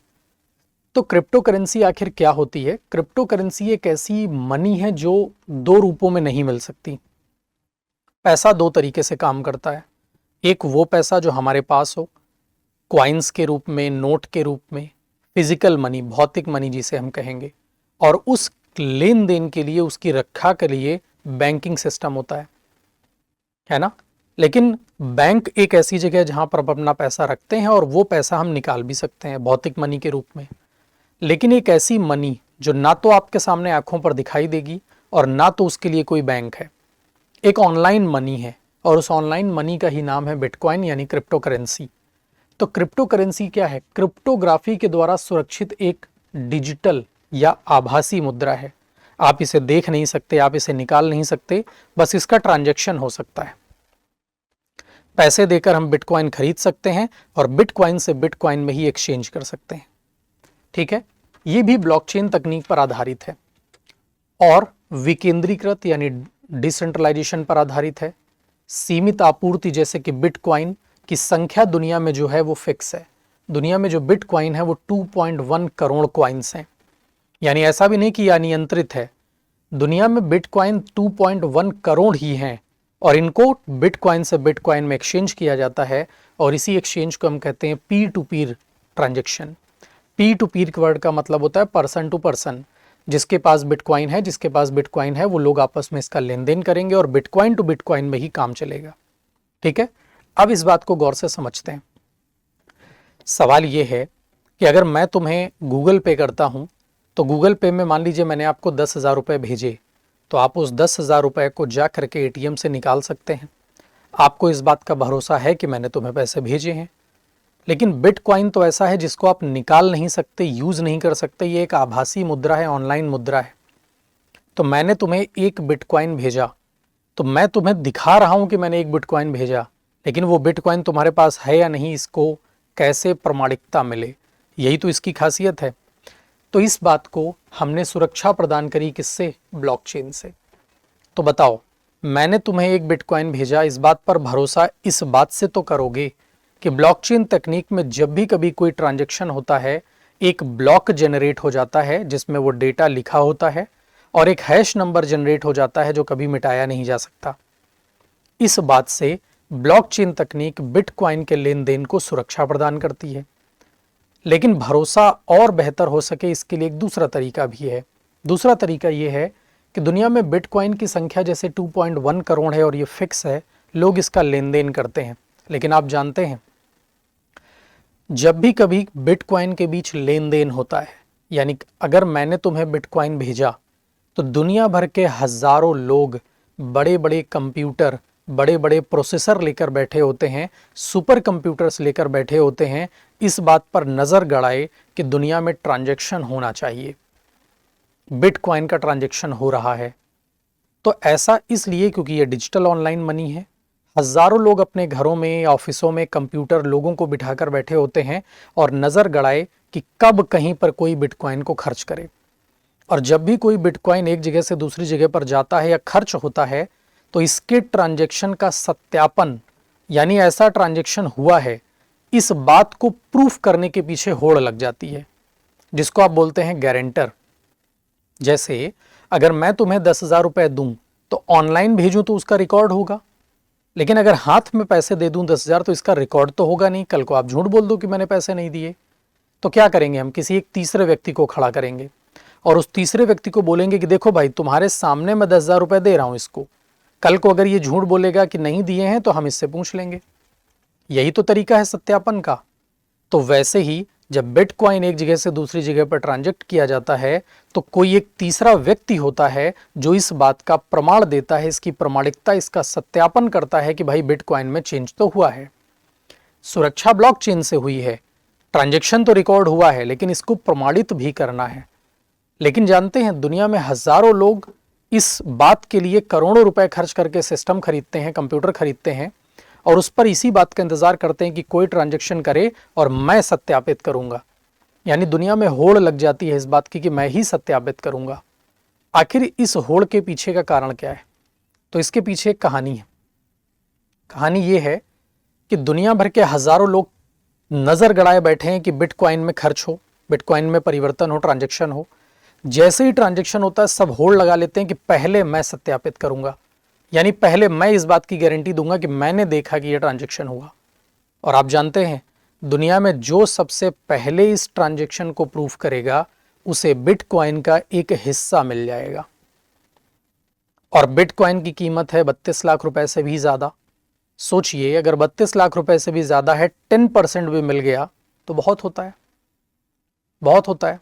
तो क्रिप्टो करेंसी आखिर क्या होती है? क्रिप्टो करेंसी एक ऐसी मनी है जो दो रूपों में नहीं मिल सकती। पैसा दो तरीके से काम करता है। एक वो पैसा जो हमारे पास हो, क्वाइंस के रूप में, नोट के रूप में, फिजिकल मनी, भौतिक मनी जिसे हम कहेंगे, और उस लेन देन के लिए, उसकी रक्षा के लिए बैंकिंग सिस्टम होता है ना। लेकिन बैंक एक ऐसी जगह है जहां पर आप अपना पैसा रखते हैं और वो पैसा हम निकाल भी सकते हैं भौतिक मनी के रूप में। लेकिन एक ऐसी मनी जो ना तो आपके सामने आंखों पर दिखाई देगी और ना तो उसके लिए कोई बैंक है, एक ऑनलाइन मनी है, और उस ऑनलाइन मनी का ही नाम है बिटकॉइन यानी क्रिप्टो करेंसी। तो क्रिप्टो करेंसी क्या है? क्रिप्टोग्राफी के द्वारा सुरक्षित एक डिजिटल या आभासी मुद्रा है। आप इसे देख नहीं सकते, आप इसे निकाल नहीं सकते, बस इसका ट्रांजैक्शन हो सकता है। पैसे देकर हम बिटकॉइन खरीद सकते हैं और बिटकॉइन से बिटकॉइन में ही एक्सचेंज कर सकते हैं। ठीक है, ये भी ब्लॉकचेन तकनीक पर आधारित है और विकेंद्रीकृत यानी डिसेंट्रलाइजेशन पर आधारित है। सीमित आपूर्ति, जैसे कि बिटकॉइन की संख्या दुनिया में जो है वो फिक्स है। दुनिया में जो बिटकॉइन है वो 2.1 करोड़ कॉइन्स हैं, यानी ऐसा भी नहीं कि अनियंत्रित है। दुनिया में बिटकॉइन 2.1 करोड़ ही हैं और इनको बिटकॉइन से बिटकॉइन में एक्सचेंज किया जाता है, और इसी एक्सचेंज को हम कहते हैं पीर to Pir transaction. Pir to Pir word का मतलब होता है पर्सन टू पर्सन। जिसके पास बिटकॉइन है, जिसके पास बिटकॉइन है, वो लोग आपस में इसका लेन देन करेंगे और बिटकॉइन टू बिटकॉइन में ही काम चलेगा। ठीक है, अब इस बात को गौर से समझते हैं। सवाल ये है कि अगर मैं तुम्हें गूगल पे करता हूं, तो गूगल पे में मान लीजिए मैंने आपको 10,000 रुपये भेजे, तो आप उस 10,000 रुपये को जा करके ATM से निकाल सकते हैं। आपको इस बात का भरोसा है कि मैंने तुम्हें पैसे भेजे हैं। लेकिन बिटकॉइन तो ऐसा है जिसको आप निकाल नहीं सकते, यूज़ नहीं कर सकते। ये एक आभासी मुद्रा है, ऑनलाइन मुद्रा है। तो मैंने तुम्हें एक बिटकॉइन भेजा, तो मैं तुम्हें दिखा रहा हूं कि मैंने एक बिटकॉइन भेजा, लेकिन वो बिटकॉइन तुम्हारे पास है या नहीं, इसको कैसे प्रमाणिकता मिले? यही तो इसकी खासियत है। तो इस बात को हमने सुरक्षा प्रदान करी किससे? ब्लॉकचेन से। तो बताओ, मैंने तुम्हें एक बिटकॉइन भेजा, इस बात पर भरोसा इस बात से तो करोगे कि ब्लॉकचेन तकनीक में जब भी कभी कोई ट्रांजैक्शन होता है, एक ब्लॉक जनरेट हो जाता है जिसमें वो डेटा लिखा होता है, और एक हैश नंबर जनरेट हो जाता है जो कभी मिटाया नहीं जा सकता। इस बात से ब्लॉकचेन तकनीक बिटकॉइन के लेन देन को सुरक्षा प्रदान करती है। लेकिन भरोसा और बेहतर हो सके, इसके लिए एक दूसरा तरीका भी है। दूसरा तरीका ये है कि दुनिया में बिटकॉइन की संख्या जैसे 2.1 करोड़ है और ये फिक्स है, लोग इसका लेन देन करते हैं। लेकिन आप जानते हैं, जब भी कभी बिटकॉइन के बीच लेन देन होता है, यानी अगर मैंने तुम्हें बिटकॉइन भेजा, तो दुनिया भर के हजारों लोग बड़े बड़े कंप्यूटर, बड़े बड़े प्रोसेसर लेकर बैठे होते हैं, सुपर कंप्यूटर्स लेकर बैठे होते हैं, इस बात पर नज़र गड़ाए कि दुनिया में ट्रांजैक्शन होना चाहिए, बिटकॉइन का ट्रांजैक्शन हो रहा है। तो ऐसा इसलिए क्योंकि ये डिजिटल ऑनलाइन मनी है। हजारों लोग अपने घरों में, ऑफिसों में कंप्यूटर लोगों को बिठाकर बैठे होते हैं और नज़र गड़ाए कि कब कहीं पर कोई बिटकॉइन को खर्च करे। और जब भी कोई बिटकॉइन एक जगह से दूसरी जगह पर जाता है या खर्च होता है, तो इसके ट्रांजैक्शन का सत्यापन, यानी ऐसा ट्रांजैक्शन हुआ है, इस बात को प्रूफ करने के पीछे होड़ लग जाती है, जिसको आप बोलते हैं गारंटर। जैसे अगर मैं तुम्हें 10,000 रुपए दूं तो ऑनलाइन भेजूं तो उसका रिकॉर्ड होगा, लेकिन अगर हाथ में पैसे दे दूं 10,000 तो इसका रिकॉर्ड तो होगा नहीं। कल को आप झूठ बोल दो कि मैंने पैसे नहीं दिए, तो क्या करेंगे हम? किसी एक तीसरे व्यक्ति को खड़ा करेंगे और उस तीसरे व्यक्ति को बोलेंगे कि देखो भाई, तुम्हारे सामने मैं 10,000 रुपए दे रहा हूं इसको, कल को अगर ये झूठ बोलेगा कि नहीं दिए हैं तो हम इससे पूछ लेंगे। यही तो तरीका है सत्यापन का। तो वैसे ही जब बिटकॉइन एक जगह से दूसरी जगह पर ट्रांजैक्ट किया जाता है, तो कोई एक तीसरा व्यक्ति होता है जो इस बात का प्रमाण देता है, इसकी प्रमाणिकता, इसका सत्यापन करता है कि भाई बिटकॉइन में चेंज तो हुआ है। सुरक्षा ब्लॉकचेन से हुई है, ट्रांजैक्शन तो रिकॉर्ड हुआ है, लेकिन इसको प्रमाणित भी करना है। लेकिन जानते हैं, दुनिया में हजारों लोग इस बात के लिए करोड़ों रुपए खर्च करके सिस्टम खरीदते हैं, कंप्यूटर खरीदते हैं, और उस पर इसी बात का इंतजार करते हैं कि कोई ट्रांजैक्शन करे और मैं सत्यापित करूंगा। यानी दुनिया में होड़ लग जाती है इस बात की कि मैं ही सत्यापित करूंगा। आखिर इस होड़ के पीछे का कारण क्या है? तो इसके पीछे एक कहानी है। कहानी ये है कि दुनिया भर के हजारों लोग नजर गड़ाए बैठे हैं कि बिटकॉइन में खर्च हो, बिटकॉइन में परिवर्तन हो, ट्रांजैक्शन हो। जैसे ही ट्रांजैक्शन होता है, सब होड़ लगा लेते हैं कि पहले मैं सत्यापित करूंगा, यानी पहले मैं इस बात की गारंटी दूंगा कि मैंने देखा कि यह ट्रांजैक्शन हुआ। और आप जानते हैं, दुनिया में जो सबसे पहले इस ट्रांजैक्शन को प्रूफ करेगा, उसे बिटकॉइन का एक हिस्सा मिल जाएगा। और बिटकॉइन की कीमत है 32 लाख रुपए से भी ज्यादा। सोचिए, अगर 32 लाख रुपए से भी ज्यादा है, 10% भी मिल गया तो बहुत होता है, बहुत होता है।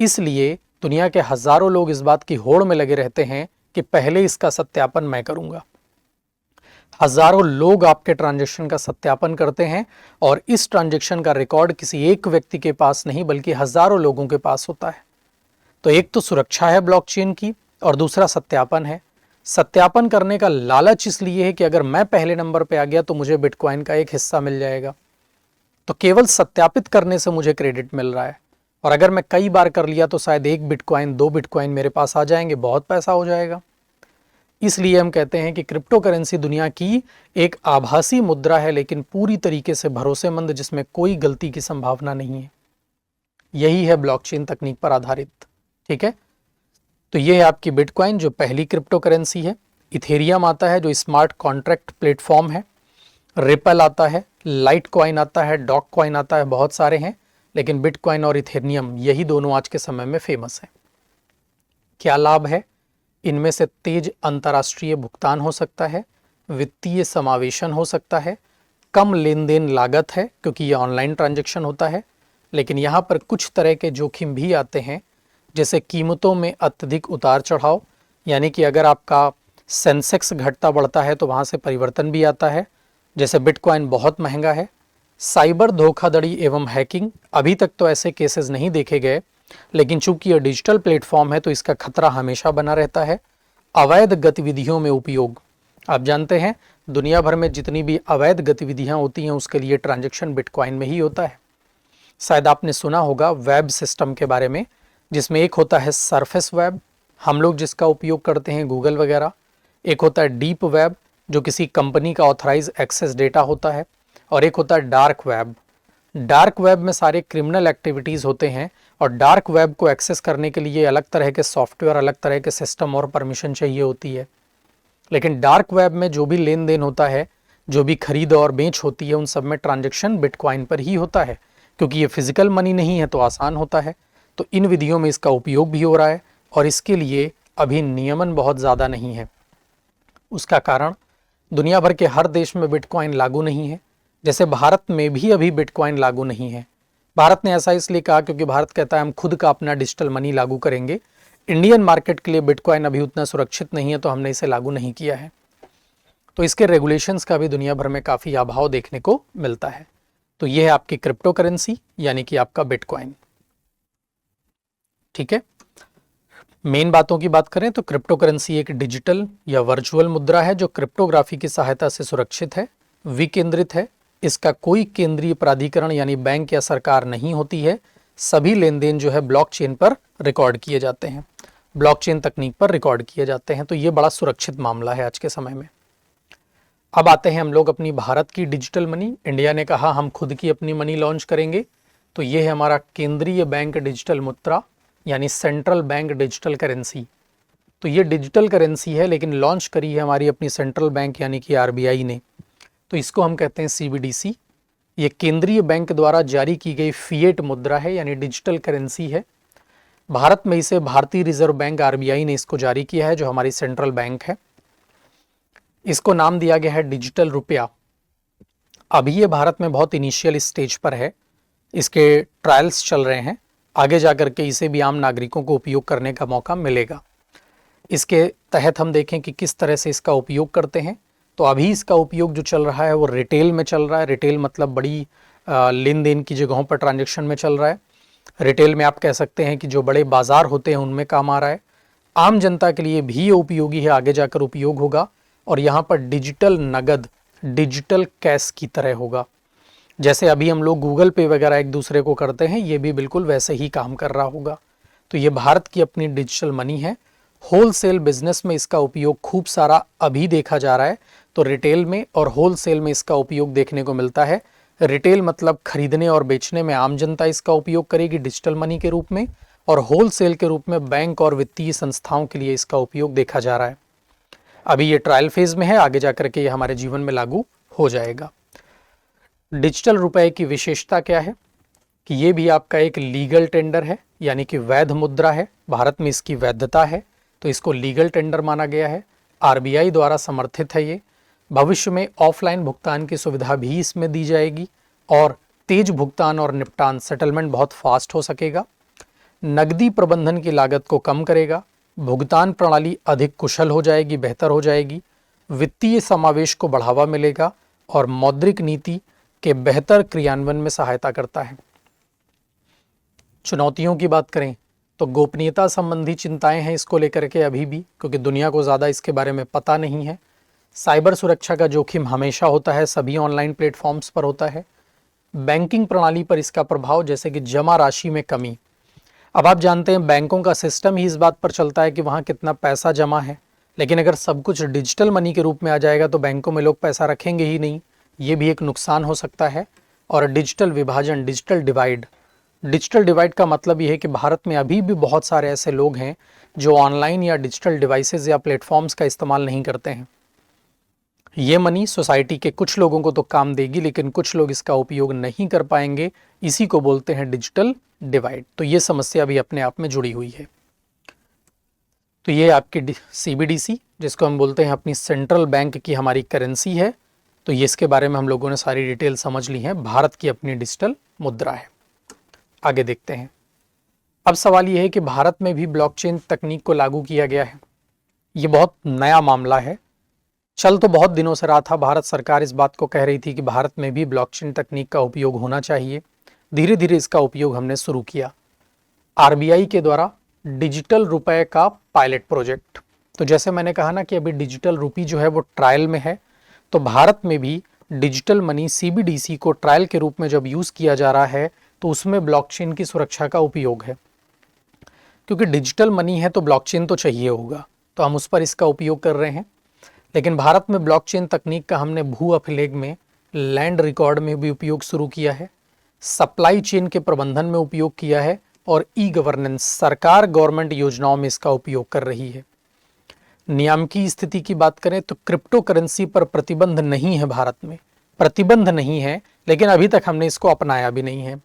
इसलिए दुनिया के हजारों लोग इस बात की होड़ में लगे रहते हैं कि पहले इसका सत्यापन मैं करूंगा। हजारों लोग आपके ट्रांजैक्शन का सत्यापन करते हैं और इस ट्रांजैक्शन का रिकॉर्ड किसी एक व्यक्ति के पास नहीं बल्कि हजारों लोगों के पास होता है। तो एक तो सुरक्षा है ब्लॉकचेन की और दूसरा सत्यापन है। सत्यापन करने का लालच इसलिए है कि अगर मैं पहले नंबर पे आ गया तो मुझे बिटकॉइन का एक हिस्सा मिल जाएगा। तो केवल सत्यापित करने से मुझे क्रेडिट मिल रहा है, और अगर मैं कई बार कर लिया तो शायद 1 बिटकॉइन 2 बिटकॉइन मेरे पास आ जाएंगे, बहुत पैसा हो जाएगा। इसलिए हम कहते हैं कि क्रिप्टो करेंसी दुनिया की एक आभासी मुद्रा है, लेकिन पूरी तरीके से भरोसेमंद, जिसमें कोई गलती की संभावना नहीं है। यही है ब्लॉकचेन तकनीक पर आधारित। ठीक है, तो ये है आपकी बिटकॉइन जो पहली क्रिप्टो करेंसी है। इथेरियम आता है जो स्मार्ट कॉन्ट्रैक्ट प्लेटफॉर्म है। रिपल आता है, लाइट कॉइन आता है, डॉग कॉइन आता है, बहुत सारे हैं, लेकिन बिटकॉइन और इथेरियम यही दोनों आज के समय में फेमस है। क्या लाभ है? इनमें से तेज अंतर्राष्ट्रीय भुगतान हो सकता है, वित्तीय समावेशन हो सकता है, कम लेन देन लागत है क्योंकि ये ऑनलाइन ट्रांजैक्शन होता है, लेकिन यहाँ पर कुछ तरह के जोखिम भी आते हैं, जैसे कीमतों में अत्यधिक उतार चढ़ाव, यानी कि अगर आपका सेंसेक्स घटता बढ़ता है तो वहाँ से परिवर्तन भी आता है। जैसे बिटकॉइन बहुत महंगा है। साइबर धोखाधड़ी एवं हैकिंग, अभी तक तो ऐसे केसेस नहीं देखे गए, लेकिन चूंकि यह डिजिटल प्लेटफॉर्म है तो इसका खतरा हमेशा बना रहता है। अवैध गतिविधियों में उपयोग, आप जानते हैं दुनिया भर में जितनी भी अवैध गतिविधियां होती हैं उसके लिए ट्रांजैक्शन बिटकॉइन में ही होता है। शायद आपने सुना होगा वेब सिस्टम के बारे में, जिसमें एक होता है सरफेस वेब, हम लोग जिसका उपयोग करते हैं गूगल वगैरह। एक होता है डीप वेब जो किसी कंपनी का ऑथराइज एक्सेस डेटा होता है, और एक होता है डार्क वेब। डार्क वेब में सारे क्रिमिनल एक्टिविटीज़ होते हैं, और डार्क वेब को एक्सेस करने के लिए अलग तरह के सॉफ्टवेयर, अलग तरह के सिस्टम और परमिशन चाहिए होती है। लेकिन डार्क वेब में जो भी लेन देन होता है, जो भी खरीद और बेच होती है, उन सब में ट्रांजैक्शन बिटकॉइन पर ही होता है, क्योंकि ये फिजिकल मनी नहीं है तो आसान होता है। तो इन विधियों में इसका उपयोग भी हो रहा है, और इसके लिए अभी नियमन बहुत ज़्यादा नहीं है। उसका कारण दुनिया भर के हर देश में बिटकॉइन लागू नहीं है। जैसे भारत में भी अभी बिटकॉइन लागू नहीं है। भारत ने ऐसा इसलिए कहा क्योंकि भारत कहता है हम खुद का अपना डिजिटल मनी लागू करेंगे। इंडियन मार्केट के लिए बिटकॉइन अभी उतना सुरक्षित नहीं है, तो हमने इसे लागू नहीं किया है। तो इसके रेगुलेशंस का भी दुनिया भर में काफ़ी अभाव देखने को मिलता है। तो यह है आपकी क्रिप्टो करेंसी यानी कि आपका बिटकॉइन। ठीक है, मेन बातों की बात करें तो क्रिप्टो करेंसी एक डिजिटल या वर्चुअल मुद्रा है जो क्रिप्टोग्राफी की सहायता से सुरक्षित है, विकेंद्रित है। इसका कोई केंद्रीय प्राधिकरण यानी बैंक या सरकार नहीं होती है। सभी लेन देन जो है ब्लॉकचेन पर रिकॉर्ड किए जाते हैं, ब्लॉकचेन तकनीक पर रिकॉर्ड किए जाते हैं। तो ये बड़ा सुरक्षित मामला है आज के समय में। अब आते हैं हम लोग अपनी भारत की डिजिटल मनी। इंडिया ने कहा हम खुद की अपनी मनी लॉन्च करेंगे। तो ये है हमारा केंद्रीय बैंक डिजिटल मुद्रा यानी सेंट्रल बैंक डिजिटल करेंसी। तो ये डिजिटल करेंसी है लेकिन लॉन्च करी है हमारी अपनी सेंट्रल बैंक यानी कि आरबीआई ने। तो इसको हम कहते हैं सीबीडीसी। ये केंद्रीय बैंक द्वारा जारी की गई फिएट मुद्रा है यानी डिजिटल करेंसी है। भारत में इसे भारतीय रिजर्व बैंक आरबीआई ने इसको जारी किया है जो हमारी सेंट्रल बैंक है। इसको नाम दिया गया है डिजिटल रुपया। अभी ये भारत में बहुत इनिशियल स्टेज पर है, इसके ट्रायल्स चल रहे हैं। आगे जाकर के इसे भी आम नागरिकों को उपयोग करने का मौका मिलेगा। इसके तहत हम देखें कि किस तरह से इसका उपयोग करते हैं। तो अभी इसका उपयोग जो चल रहा है वो रिटेल में चल रहा है। रिटेल मतलब बड़ी लेन देन की जगहों पर ट्रांजैक्शन में चल रहा है। रिटेल में आप कह सकते हैं कि जो बड़े बाजार होते हैं उनमें काम आ रहा है। आम जनता के लिए भी ये उपयोगी है, आगे जाकर उपयोग होगा। और यहाँ पर डिजिटल नगद, डिजिटल कैश की तरह होगा। जैसे अभी हम लोग गूगल पे वगैरह एक दूसरे को करते हैं, ये भी बिल्कुल वैसे ही काम कर रहा होगा। तो ये भारत की अपनी डिजिटल मनी है। होलसेल बिजनेस में इसका उपयोग खूब सारा अभी देखा जा रहा है। तो रिटेल में और होलसेल में इसका उपयोग देखने को मिलता है। रिटेल मतलब खरीदने और बेचने में आम जनता इसका उपयोग करेगी डिजिटल मनी के रूप में, और होलसेल के रूप में बैंक और वित्तीय संस्थाओं के लिए इसका उपयोग देखा जा रहा है। अभी ये ट्रायल फेज में है, आगे जाकर के ये हमारे जीवन में लागू हो जाएगा। डिजिटल रुपए की विशेषता क्या है कि ये भी आपका एक लीगल टेंडर है यानी कि वैध मुद्रा है। भारत में इसकी वैधता है तो इसको लीगल टेंडर माना गया है। आरबीआई द्वारा समर्थित है ये। भविष्य में ऑफलाइन भुगतान की सुविधा भी इसमें दी जाएगी और तेज भुगतान और निपटान सेटलमेंट बहुत फास्ट हो सकेगा। नकदी प्रबंधन की लागत को कम करेगा। भुगतान प्रणाली अधिक कुशल हो जाएगी, बेहतर हो जाएगी। वित्तीय समावेश को बढ़ावा मिलेगा और मौद्रिक नीति के बेहतर क्रियान्वयन में सहायता करता है। चुनौतियों की बात करें तो गोपनीयता संबंधी चिंताएं हैं इसको लेकर के अभी भी, क्योंकि दुनिया को ज़्यादा इसके बारे में पता नहीं है। साइबर सुरक्षा का जोखिम हमेशा होता है, सभी ऑनलाइन प्लेटफॉर्म्स पर होता है। बैंकिंग प्रणाली पर इसका प्रभाव, जैसे कि जमा राशि में कमी। अब आप जानते हैं बैंकों का सिस्टम ही इस बात पर चलता है कि वहाँ कितना पैसा जमा है, लेकिन अगर सब कुछ डिजिटल मनी के रूप में आ जाएगा तो बैंकों में लोग पैसा रखेंगे ही नहीं। ये भी एक नुकसान हो सकता है। और डिजिटल विभाजन, डिजिटल डिवाइड का मतलब ये है कि भारत में अभी भी बहुत सारे ऐसे लोग हैं जो ऑनलाइन या डिजिटल डिवाइसेस या प्लेटफॉर्म्स का इस्तेमाल नहीं करते हैं। ये मनी सोसाइटी के कुछ लोगों को तो काम देगी, लेकिन कुछ लोग इसका उपयोग नहीं कर पाएंगे। इसी को बोलते हैं डिजिटल डिवाइड। तो ये समस्या भी अपने आप में जुड़ी हुई है। तो ये आपकी सीबीडीसी, जिसको हम बोलते हैं अपनी सेंट्रल बैंक की हमारी करेंसी है। तो ये इसके बारे में हम लोगों ने सारी डिटेल समझ ली है। भारत की अपनी डिजिटल मुद्रा है। आगे देखते हैं। अब सवाल ये है कि भारत में भी ब्लॉकचेन तकनीक को लागू किया गया है। ये बहुत नया मामला है, चल तो बहुत दिनों से रहा था। भारत सरकार इस बात को कह रही थी कि भारत में भी ब्लॉकचेन तकनीक का उपयोग होना चाहिए। धीरे धीरे इसका उपयोग हमने शुरू किया। आरबीआई के द्वारा डिजिटल रुपए का पायलट प्रोजेक्ट। तो जैसे मैंने कहा ना कि अभी डिजिटल रुपी जो है वो ट्रायल में है, तो भारत में भी डिजिटल मनी सीबीडीसी को ट्रायल के रूप में जब यूज़ किया जा रहा है तो उसमें ब्लॉकचेन की सुरक्षा का उपयोग है। क्योंकि डिजिटल मनी है तो ब्लॉकचेन तो चाहिए होगा, तो हम उस पर इसका उपयोग कर रहे हैं। लेकिन भारत में ब्लॉकचेन तकनीक का हमने भू अभिलेख में, लैंड रिकॉर्ड में भी उपयोग शुरू किया है, सप्लाई चेन के प्रबंधन में उपयोग किया है, और ई गवर्नेंस, सरकार गवर्नमेंट योजनाओं में इसका उपयोग कर रही है। नियामकीय स्थिति की बात करें तो क्रिप्टो करेंसी पर प्रतिबंध नहीं है। भारत में प्रतिबंध नहीं है, लेकिन अभी तक हमने इसको अपनाया भी नहीं है।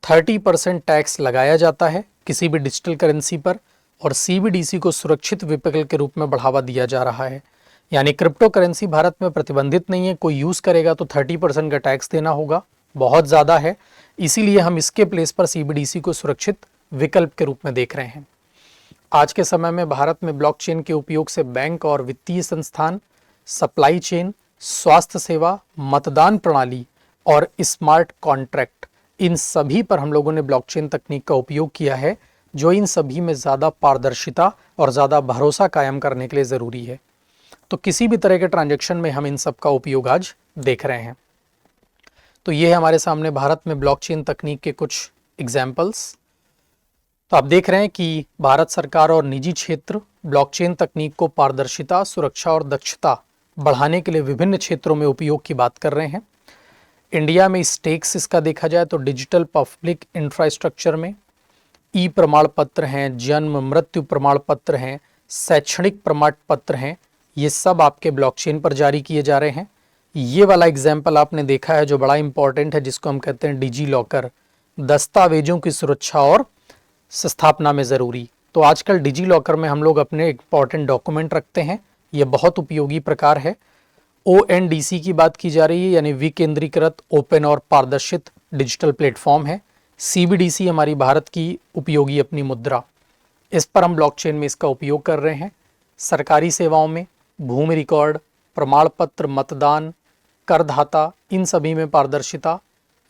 30% टैक्स लगाया जाता है किसी भी डिजिटल करेंसी पर, और सीबीडीसी को सुरक्षित विकल्प के रूप में बढ़ावा दिया जा रहा है। यानी क्रिप्टो करेंसी भारत में प्रतिबंधित नहीं है। कोई यूज़ करेगा तो 30% का टैक्स देना होगा, बहुत ज़्यादा है। इसीलिए हम इसके प्लेस पर सीबीडीसी को सुरक्षित विकल्प के रूप में देख रहे हैं। आज के समय में भारत में ब्लॉकचेन के उपयोग से बैंक और वित्तीय संस्थान, सप्लाई चेन, स्वास्थ्य सेवा, मतदान प्रणाली और स्मार्ट कॉन्ट्रैक्ट, इन सभी पर हम लोगों ने ब्लॉकचेन तकनीक का उपयोग किया है, जो इन सभी में ज़्यादा पारदर्शिता और ज़्यादा भरोसा कायम करने के लिए ज़रूरी है। तो किसी भी तरह के ट्रांजैक्शन में हम इन सब का उपयोग आज देख रहे हैं। तो ये है हमारे सामने भारत में ब्लॉकचेन तकनीक के कुछ एग्जाम्पल्स। तो आप देख रहे हैं कि भारत सरकार और निजी क्षेत्र ब्लॉकचेन तकनीक को पारदर्शिता, सुरक्षा और दक्षता बढ़ाने के लिए विभिन्न क्षेत्रों में उपयोग की बात कर रहे हैं। इंडिया में स्टेक्स इसका देखा जाए तो डिजिटल पब्लिक इंफ्रास्ट्रक्चर में ई प्रमाण पत्र हैं, जन्म मृत्यु प्रमाण पत्र हैं, शैक्षणिक प्रमाण पत्र हैं, ये सब आपके ब्लॉकचेन पर जारी किए जा रहे हैं। ये वाला एग्जाम्पल आपने देखा है जो बड़ा इंपॉर्टेंट है, जिसको हम कहते हैं डिजी लॉकर, दस्तावेजों की सुरक्षा और स्थापना में ज़रूरी। तो आजकल डिजी लॉकर में हम लोग अपने इंपॉर्टेंट डॉक्यूमेंट रखते हैं, ये बहुत उपयोगी प्रकार है। ONDC की बात की जा रही है, यानी विकेंद्रीकृत, ओपन और पारदर्शित डिजिटल प्लेटफॉर्म है। CBDC हमारी भारत की उपयोगी अपनी मुद्रा, इस पर हम ब्लॉकचेन में इसका उपयोग कर रहे हैं। सरकारी सेवाओं में भूमि रिकॉर्ड, प्रमाण पत्र, मतदान, करदाता, इन सभी में पारदर्शिता।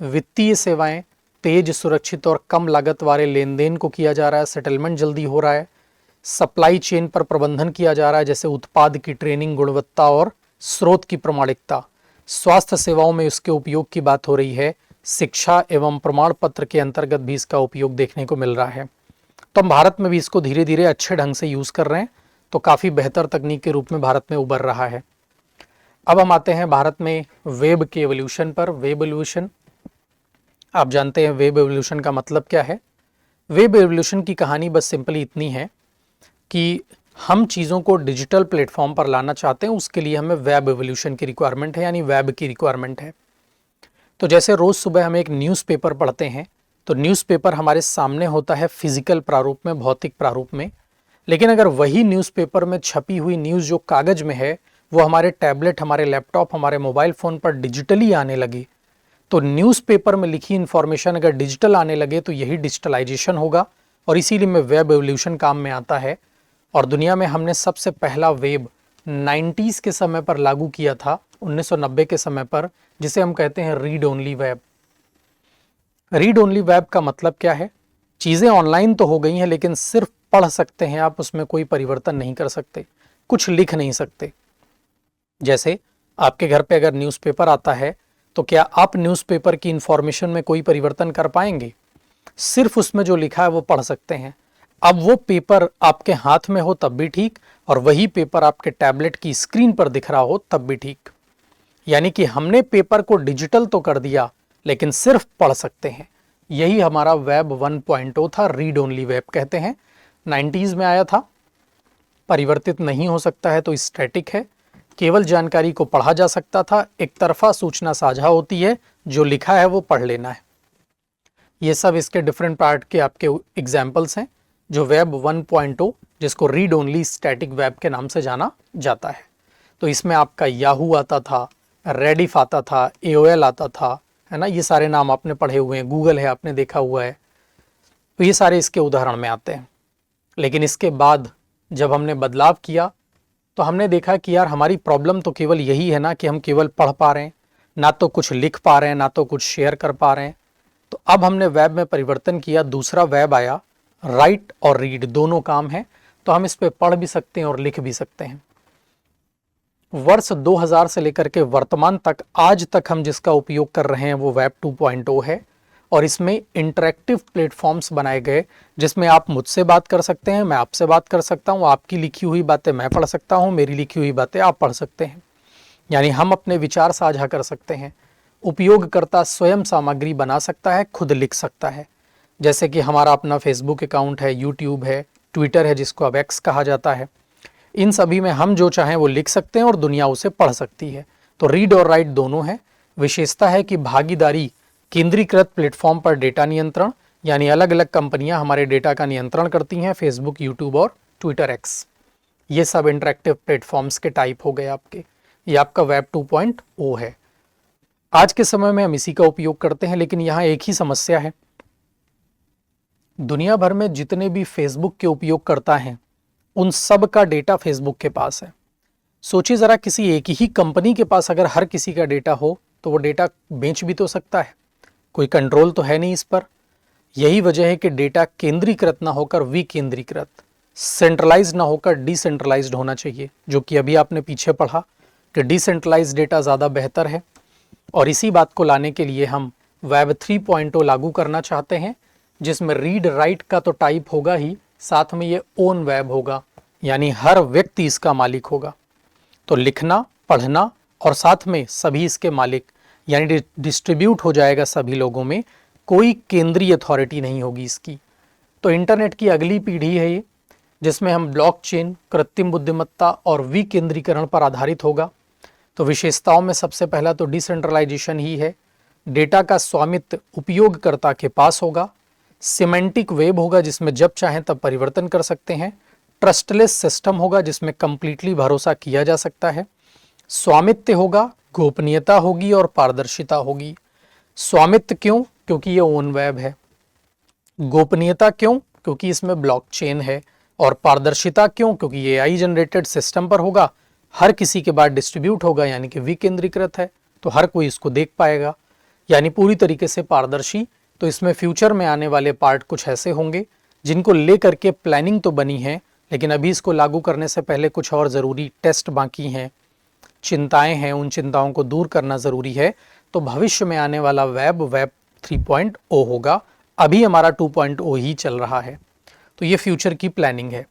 वित्तीय सेवाएं, तेज, सुरक्षित और कम लागत वाले लेन देन को किया जा रहा है, सेटलमेंट जल्दी हो रहा है। सप्लाई चेन पर प्रबंधन किया जा रहा है, जैसे उत्पाद की ट्रेनिंग, गुणवत्ता और स्रोत की प्रमाणिकता। स्वास्थ्य सेवाओं में इसके उपयोग की बात हो रही है। शिक्षा एवं प्रमाण पत्र के अंतर्गत भी इसका उपयोग देखने को मिल रहा है। तो हम भारत में भी इसको धीरे धीरे अच्छे ढंग से यूज़ कर रहे हैं, तो काफ़ी बेहतर तकनीक के रूप में भारत में उभर रहा है। अब हम आते हैं भारत में वेब के एवोल्यूशन पर। वेब एवोल्यूशन, आप जानते हैं वेब एवोल्यूशन का मतलब क्या है। वेब एवोल्यूशन की कहानी बस सिंपली इतनी है कि हम चीज़ों को डिजिटल प्लेटफॉर्म पर लाना चाहते हैं, उसके लिए हमें वेब एवोल्यूशन की रिक्वायरमेंट है, यानी वेब की रिक्वायरमेंट है। तो जैसे रोज़ सुबह हम एक न्यूज़पेपर पढ़ते हैं, तो न्यूज़पेपर हमारे सामने होता है फिजिकल प्रारूप में, भौतिक प्रारूप में। लेकिन अगर वही न्यूज़पेपर में छपी हुई न्यूज़ जो कागज़ में है, वो हमारे टैबलेट, हमारे लैपटॉप, हमारे मोबाइल फ़ोन पर डिजिटली आने लगे, तो न्यूज़पेपर में लिखी इन्फॉर्मेशन अगर डिजिटल आने लगे तो यही डिजिटलाइजेशन होगा, और इसीलिए में वेब एवोल्यूशन काम में आता है। और दुनिया में हमने सबसे पहला वेब 90s के समय पर लागू किया था, 1990 के समय पर, जिसे हम कहते हैं read only web. Read only web का मतलब क्या है? चीज़ें ऑनलाइन तो हो गई हैं, लेकिन सिर्फ पढ़ सकते हैं आप, उसमें कोई परिवर्तन नहीं कर सकते, कुछ लिख नहीं सकते। जैसे आपके घर पे अगर न्यूज़पेपर आता है, तो क्या आप न्यूज़पेपर की इंफॉर्मेशन में कोई परिवर्तन कर पाएंगे? सिर्फ उसमें जो लिखा है वो पढ़ सकते हैं। अब वो पेपर आपके हाथ में हो तब भी ठीक, और वही पेपर आपके टैबलेट की स्क्रीन पर दिख रहा हो तब भी ठीक। यानी कि हमने पेपर को डिजिटल तो कर दिया, लेकिन सिर्फ पढ़ सकते हैं। यही हमारा वेब 1.0 था, रीड ओनली वेब कहते हैं। 90s में आया था। परिवर्तित नहीं हो सकता है तो स्टैटिक है, केवल जानकारी को पढ़ा जा सकता था, एक तरफा सूचना साझा होती है, जो लिखा है वो पढ़ लेना है। ये सब इसके डिफरेंट पार्ट के आपके एग्जाम्पल्स हैं, जो वेब 1.0, जिसको रीड ओनली स्टैटिक वेब के नाम से जाना जाता है। तो इसमें आपका याहू आता था, रेडिफ आता था, AOL आता था, है ना, ये सारे नाम आपने पढ़े हुए हैं। गूगल है, आपने देखा हुआ है। तो ये सारे इसके उदाहरण में आते हैं। लेकिन इसके बाद जब हमने बदलाव किया, तो हमने देखा कि यार हमारी प्रॉब्लम तो केवल यही है ना कि हम केवल पढ़ पा रहे हैं, ना तो कुछ लिख पा रहे हैं, ना तो कुछ शेयर कर पा रहे हैं। तो अब हमने वेब में परिवर्तन किया, दूसरा वेब आया, राइट और रीड दोनों काम है। तो हम इस पे पढ़ भी सकते हैं और लिख भी सकते हैं। वर्ष 2000 से लेकर के वर्तमान तक, आज तक हम जिसका उपयोग कर रहे हैं वो वेब 2.0 है। और इसमें इंटरेक्टिव प्लेटफॉर्म्स बनाए गए, जिसमें आप मुझसे बात कर सकते हैं, मैं आपसे बात कर सकता हूँ, आपकी लिखी हुई बातें मैं पढ़ सकता हूँ, मेरी लिखी हुई बातें आप पढ़ सकते हैं। यानी हम अपने विचार साझा कर सकते हैं। उपयोगकर्ता स्वयं सामग्री बना सकता है, खुद लिख सकता है। जैसे कि हमारा अपना फेसबुक अकाउंट है, यूट्यूब है, ट्विटर है, जिसको अब एक्स कहा जाता है। इन सभी में हम जो चाहें वो लिख सकते हैं और दुनिया उसे पढ़ सकती है। तो रीड और राइट दोनों है। विशेषता है कि भागीदारी, केंद्रीकृत प्लेटफॉर्म पर डेटा नियंत्रण, यानी अलग अलग कंपनियां हमारे डेटा का नियंत्रण करती हैं, फेसबुक, यूट्यूब और ट्विटर एक्स। ये सब इंटरेक्टिव प्लेटफॉर्म्स के टाइप हो गए आपके। ये आपका वेब 2.0 है। आज के समय में हम इसी का उपयोग करते हैं, लेकिन यहाँ एक ही समस्या है दुनिया भर में जितने भी फेसबुक के उपयोगकर्ता हैं उन सब का डेटा फेसबुक के पास है। सोचिए जरा, किसी एक ही कंपनी के पास अगर हर किसी का डेटा हो तो वो डेटा बेच भी तो सकता है, कोई कंट्रोल तो है नहीं इस पर। यही वजह है कि डेटा केंद्रीकृत ना होकर विकेंद्रीकृत, सेंट्रलाइज्ड ना होकर डिसेंट्रलाइज्ड होना चाहिए, जो कि अभी आपने पीछे पढ़ा कि डिसेंट्रलाइज्ड डेटा ज़्यादा बेहतर है। और इसी बात को लाने के लिए हम वेब 3.0 लागू करना चाहते हैं, जिसमें रीड राइट का तो टाइप होगा ही, साथ में ये ओन वेब होगा, यानी हर व्यक्ति इसका मालिक होगा। तो लिखना, पढ़ना और साथ में सभी इसके मालिक, यानी डिस्ट्रीब्यूट हो जाएगा सभी लोगों में, कोई केंद्रीय अथॉरिटी नहीं होगी इसकी। तो इंटरनेट की अगली पीढ़ी है ये, जिसमें हम ब्लॉकचेन, कृत्रिम बुद्धिमत्ता और विकेंद्रीकरण पर आधारित होगा। तो विशेषताओं में सबसे पहला तो डिसेंट्रलाइजेशन ही है। डेटा का स्वामित्व उपयोगकर्ता के पास होगा। सिमेंटिक वेब होगा, जिसमें जब चाहें तब परिवर्तन कर सकते हैं। ट्रस्टलेस सिस्टम होगा, जिसमें कंप्लीटली भरोसा किया जा सकता है। स्वामित्व होगा, गोपनीयता होगी और पारदर्शिता होगी। स्वामित्व क्यों? क्योंकि ये ओन वेब है। गोपनीयता क्यों? क्योंकि इसमें ब्लॉकचेन है। और पारदर्शिता क्यों? क्योंकि ये AI जनरेटेड सिस्टम पर होगा, हर किसी के बाद डिस्ट्रीब्यूट होगा, यानी कि विकेंद्रीकृत है, तो हर कोई इसको देख पाएगा, यानी पूरी तरीके से पारदर्शी। तो इसमें फ्यूचर में आने वाले पार्ट कुछ ऐसे होंगे जिनको लेकर के प्लानिंग तो बनी है, लेकिन अभी इसको लागू करने से पहले कुछ और ज़रूरी टेस्ट बाकी हैं, चिंताएं हैं, उन चिंताओं को दूर करना ज़रूरी है। तो भविष्य में आने वाला वेब 3.0 होगा। अभी हमारा 2.0 ही चल रहा है। तो ये फ्यूचर की प्लानिंग है।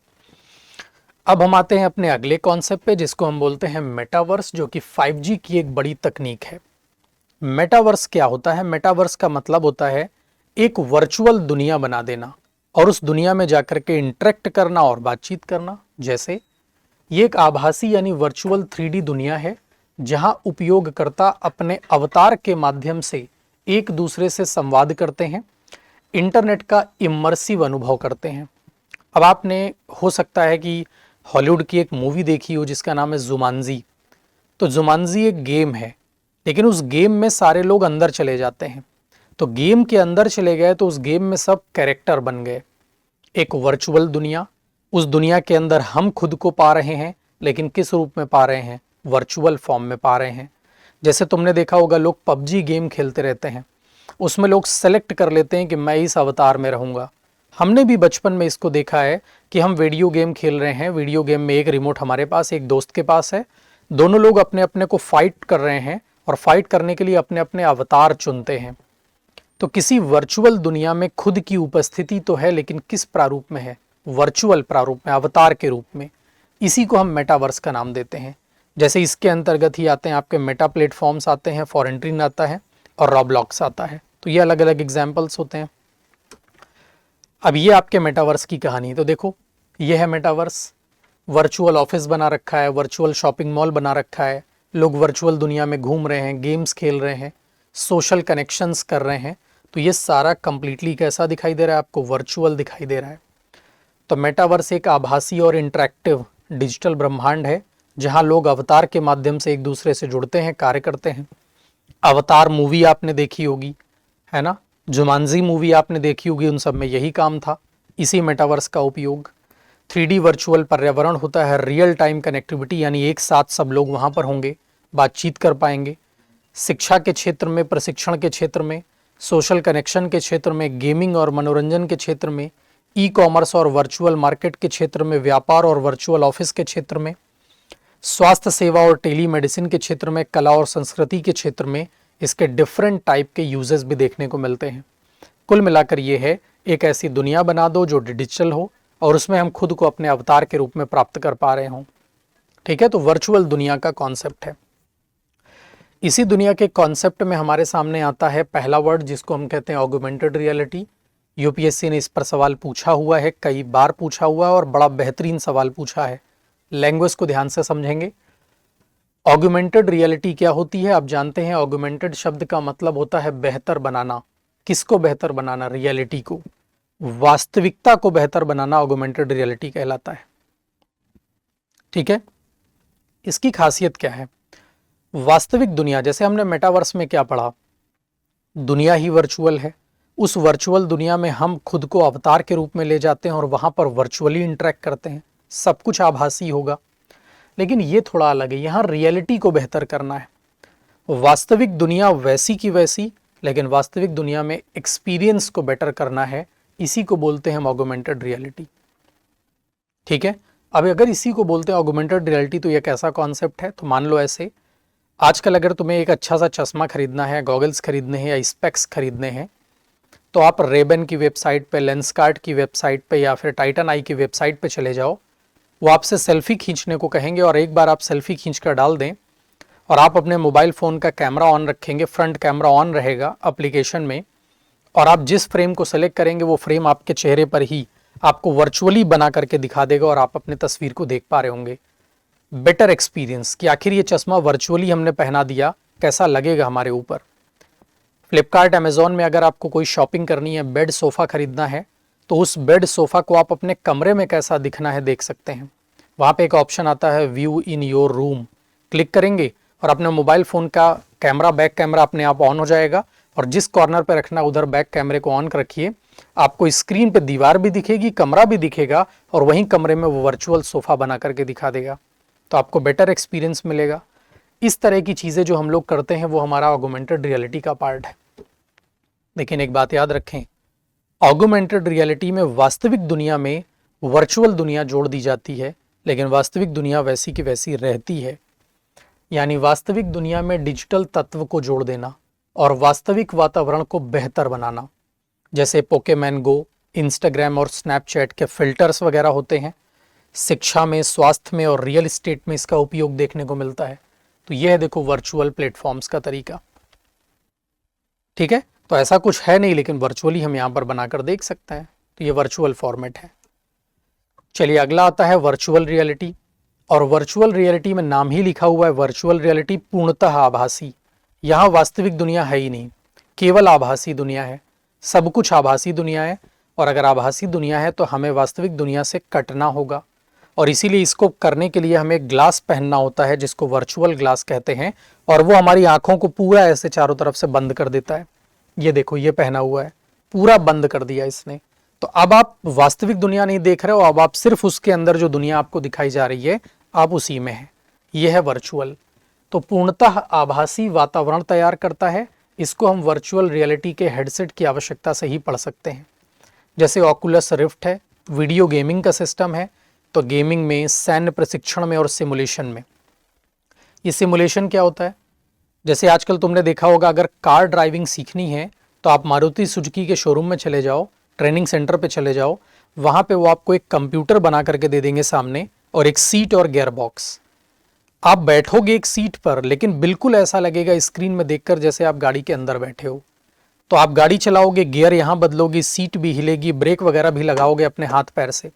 अब हम आते हैं अपने अगले कॉन्सेप्ट पे, जिसको हम बोलते हैं मेटावर्स, जो कि 5G की एक बड़ी तकनीक है। मेटावर्स क्या होता है? मेटावर्स का मतलब होता है एक वर्चुअल दुनिया बना देना और उस दुनिया में जाकर के इंटरेक्ट करना और बातचीत करना। जैसे ये एक आभासी यानी वर्चुअल 3D दुनिया है, जहां उपयोगकर्ता अपने अवतार के माध्यम से एक दूसरे से संवाद करते हैं, इंटरनेट का इमर्सिव अनुभव करते हैं। अब आपने हो सकता है कि हॉलीवुड की एक मूवी देखी हो जिसका नाम है जुमांजी। तो जुमांजी एक गेम है, लेकिन उस गेम में सारे लोग अंदर चले जाते हैं। तो गेम के अंदर चले गए तो उस गेम में सब कैरेक्टर बन गए, एक वर्चुअल दुनिया। उस दुनिया के अंदर हम खुद को पा रहे हैं, लेकिन किस रूप में पा रहे हैं? वर्चुअल फॉर्म में पा रहे हैं। जैसे तुमने देखा होगा, लोग PUBG गेम खेलते रहते हैं, उसमें लोग सेलेक्ट कर लेते हैं कि मैं इस अवतार में रहूँगा। हमने भी बचपन में इसको देखा है कि हम वीडियो गेम खेल रहे हैं, वीडियो गेम में एक रिमोट हमारे पास, एक दोस्त के पास है, दोनों लोग अपने अपने को फाइट कर रहे हैं और फाइट करने के लिए अपने अपने अवतार चुनते हैं। तो किसी वर्चुअल दुनिया में खुद की उपस्थिति तो है, लेकिन किस प्रारूप में है? वर्चुअल प्रारूप में, अवतार के रूप में। इसी को हम मेटावर्स का नाम देते हैं। जैसे इसके अंतर्गत ही आते हैं आपके मेटा प्लेटफॉर्म्स आते हैं, फॉरेंट्रीन आता है और रॉब्लॉक्स आता है। तो ये अलग अलग एग्जाम्पल्स होते हैं। अब ये आपके मेटावर्स की कहानी। तो देखो, ये है मेटावर्स। वर्चुअल ऑफिस बना रखा है, वर्चुअल शॉपिंग मॉल बना रखा है, लोग वर्चुअल दुनिया में घूम रहे हैं, गेम्स खेल रहे हैं, सोशल कनेक्शंस कर रहे हैं। तो ये सारा कंप्लीटली कैसा दिखाई दे रहा है आपको? वर्चुअल दिखाई दे रहा है। तो मेटावर्स एक आभासी और इंटरैक्टिव डिजिटल ब्रह्मांड है, जहां लोग अवतार के माध्यम से एक दूसरे से जुड़ते हैं, कार्य करते हैं। अवतार मूवी आपने देखी होगी, है ना? जुमांजी मूवी आपने देखी होगी, उन सब में यही काम था, इसी मेटावर्स का उपयोग। 3D वर्चुअल पर्यावरण होता है, रियल टाइम कनेक्टिविटी, यानी एक साथ सब लोग वहाँ पर होंगे, बातचीत कर पाएंगे। शिक्षा के क्षेत्र में, प्रशिक्षण के क्षेत्र में, सोशल कनेक्शन के क्षेत्र में, गेमिंग और मनोरंजन के क्षेत्र में, ई-कॉमर्स और वर्चुअल मार्केट के क्षेत्र में, व्यापार और वर्चुअल ऑफिस के क्षेत्र में, स्वास्थ्य सेवा और टेली मेडिसिन के क्षेत्र में, कला और संस्कृति के क्षेत्र में इसके डिफरेंट टाइप के यूजेस भी देखने को मिलते हैं। कुल मिलाकर ये है, एक ऐसी दुनिया बना दो जो डिजिटल हो और उसमें हम खुद को अपने अवतार के रूप में प्राप्त कर पा रहे हों। ठीक है, तो वर्चुअल दुनिया का कॉन्सेप्ट है। इसी दुनिया के कॉन्सेप्ट में हमारे सामने आता है पहला वर्ड, जिसको हम कहते हैं ऑगमेंटेड रियलिटी। यूपीएससी ने इस पर सवाल पूछा हुआ है, कई बार पूछा हुआ है और बड़ा बेहतरीन सवाल पूछा है। लैंग्वेज को ध्यान से समझेंगे। ऑगमेंटेड रियलिटी क्या होती है? आप जानते हैं, ऑगमेंटेड शब्द का मतलब होता है बेहतर बनाना। किसको बेहतर बनाना? रियलिटी को, वास्तविकता को बेहतर बनाना ऑगमेंटेड रियलिटी कहलाता है। ठीक है, इसकी खासियत क्या है? वास्तविक दुनिया, जैसे हमने मेटावर्स में क्या पढ़ा, दुनिया ही वर्चुअल है, उस वर्चुअल दुनिया में हम खुद को अवतार के रूप में ले जाते हैं और वहाँ पर वर्चुअली इंटरेक्ट करते हैं, सब कुछ आभासी होगा। लेकिन ये थोड़ा अलग है, यहाँ रियलिटी को बेहतर करना है। वास्तविक दुनिया वैसी की वैसी, लेकिन वास्तविक दुनिया में एक्सपीरियंस को बेटर करना है, इसी को बोलते हैं ऑगमेंटेड रियलिटी। ठीक है, अब अगर इसी को बोलते हैं ऑगमेंटेड रियलिटी तो ये कैसा कॉन्सेप्ट है? तो मान लो ऐसे, आजकल अगर तुम्हें एक अच्छा सा चश्मा खरीदना है, गॉगल्स खरीदने हैं या स्पेक्स खरीदने हैं, तो आप रेबन की वेबसाइट पे, लेंसकार्ट की वेबसाइट पे या फिर टाइटन आई की वेबसाइट पे चले जाओ। वो आपसे सेल्फी खींचने को कहेंगे और एक बार आप सेल्फी खींच कर डाल दें और आप अपने मोबाइल फ़ोन का कैमरा ऑन रखेंगे, फ्रंट कैमरा ऑन रहेगा एप्लीकेशन में, और आप जिस फ्रेम को सेलेक्ट करेंगे वो फ्रेम आपके चेहरे पर ही आपको वर्चुअली बना करके दिखा देगा और आप अपने तस्वीर को देख पा रहे होंगे। बेटर एक्सपीरियंस कि आखिर ये चश्मा वर्चुअली हमने पहना दिया, कैसा लगेगा हमारे ऊपर। फ्लिपकार्ट, अमेजोन में अगर आपको कोई शॉपिंग करनी है, बेड सोफ़ा खरीदना है, तो उस बेड सोफ़ा को आप अपने कमरे में कैसा दिखना है देख सकते हैं। वहाँ पे एक ऑप्शन आता है view in your room, click करेंगे और अपने मोबाइल फ़ोन का कैमरा, बैक कैमरा अपने आप ऑन हो जाएगा और जिस कॉर्नर पे रखना उधर बैक कैमरे को ऑन रखिए, आपको स्क्रीन पे दीवार भी दिखेगी, कमरा भी दिखेगा और वहीं कमरे में वो वर्चुअल सोफ़ा बना करके दिखा देगा। तो आपको बेटर एक्सपीरियंस मिलेगा। इस तरह की चीज़ें जो हम लोग करते हैं वो हमारा ऑगमेंटेड रियलिटी का पार्ट है। लेकिन एक बात याद रखें, ऑगमेंटेड रियलिटी में वास्तविक दुनिया में वर्चुअल दुनिया जोड़ दी जाती है, लेकिन वास्तविक दुनिया वैसी की वैसी रहती है। यानी वास्तविक दुनिया में डिजिटल तत्व को जोड़ देना और वास्तविक वातावरण को बेहतर बनाना, जैसे पोकेमैन गो, इंस्टाग्राम और स्नैपचैट के फिल्टर्स वगैरह होते हैं। शिक्षा में, स्वास्थ्य में और रियल एस्टेट में इसका उपयोग देखने को मिलता है। तो यह है देखो वर्चुअल प्लेटफॉर्म्स का तरीका। ठीक है, तो ऐसा कुछ है नहीं, लेकिन वर्चुअली हम यहाँ पर बनाकर देख सकते हैं। तो ये वर्चुअल फॉर्मेट है। चलिए अगला आता है वर्चुअल रियलिटी। और वर्चुअल रियलिटी में नाम ही लिखा हुआ है वर्चुअल रियलिटी, पूर्णतः आभासी। यहाँ वास्तविक दुनिया है ही नहीं, केवल आभासी दुनिया है। सब कुछ आभासी दुनिया है और अगर आभासी दुनिया है तो हमें वास्तविक दुनिया से कटना होगा और इसीलिए इसको करने के लिए हमें ग्लास पहनना होता है, जिसको वर्चुअल ग्लास कहते हैं, और वो हमारी आंखों को पूरा ऐसे चारों तरफ से बंद कर देता है। ये देखो, ये पहना हुआ है, पूरा बंद कर दिया इसने। तो अब आप वास्तविक दुनिया नहीं देख रहे हो, अब आप सिर्फ उसके अंदर जो दुनिया आपको दिखाई जा रही है आप उसी में है। यह है वर्चुअल। तो पूर्णतः आभासी वातावरण तैयार करता है। इसको हम वर्चुअल रियलिटी के हेडसेट की आवश्यकता से ही पढ़ सकते हैं। जैसे ऑकुलस रिफ्ट है, वीडियो गेमिंग का सिस्टम है, तो गेमिंग में, सैन्य प्रशिक्षण में और सिमुलेशन में। ये सिमुलेशन क्या होता है? जैसे आजकल तुमने देखा होगा, अगर कार ड्राइविंग सीखनी है तो आप मारुति सुजुकी के शोरूम में चले जाओ, ट्रेनिंग सेंटर पे चले जाओ, वहाँ पे वो आपको एक कंप्यूटर बना करके दे देंगे सामने और एक सीट और गियर बॉक्स। आप बैठोगे एक सीट पर, लेकिन बिल्कुल ऐसा लगेगा स्क्रीन में देखकर जैसे आप गाड़ी के अंदर बैठे हो। तो आप गाड़ी चलाओगे, गियर यहाँ बदलोगे, सीट भी हिलेगी, ब्रेक वगैरह भी लगाओगे अपने हाथ पैर से,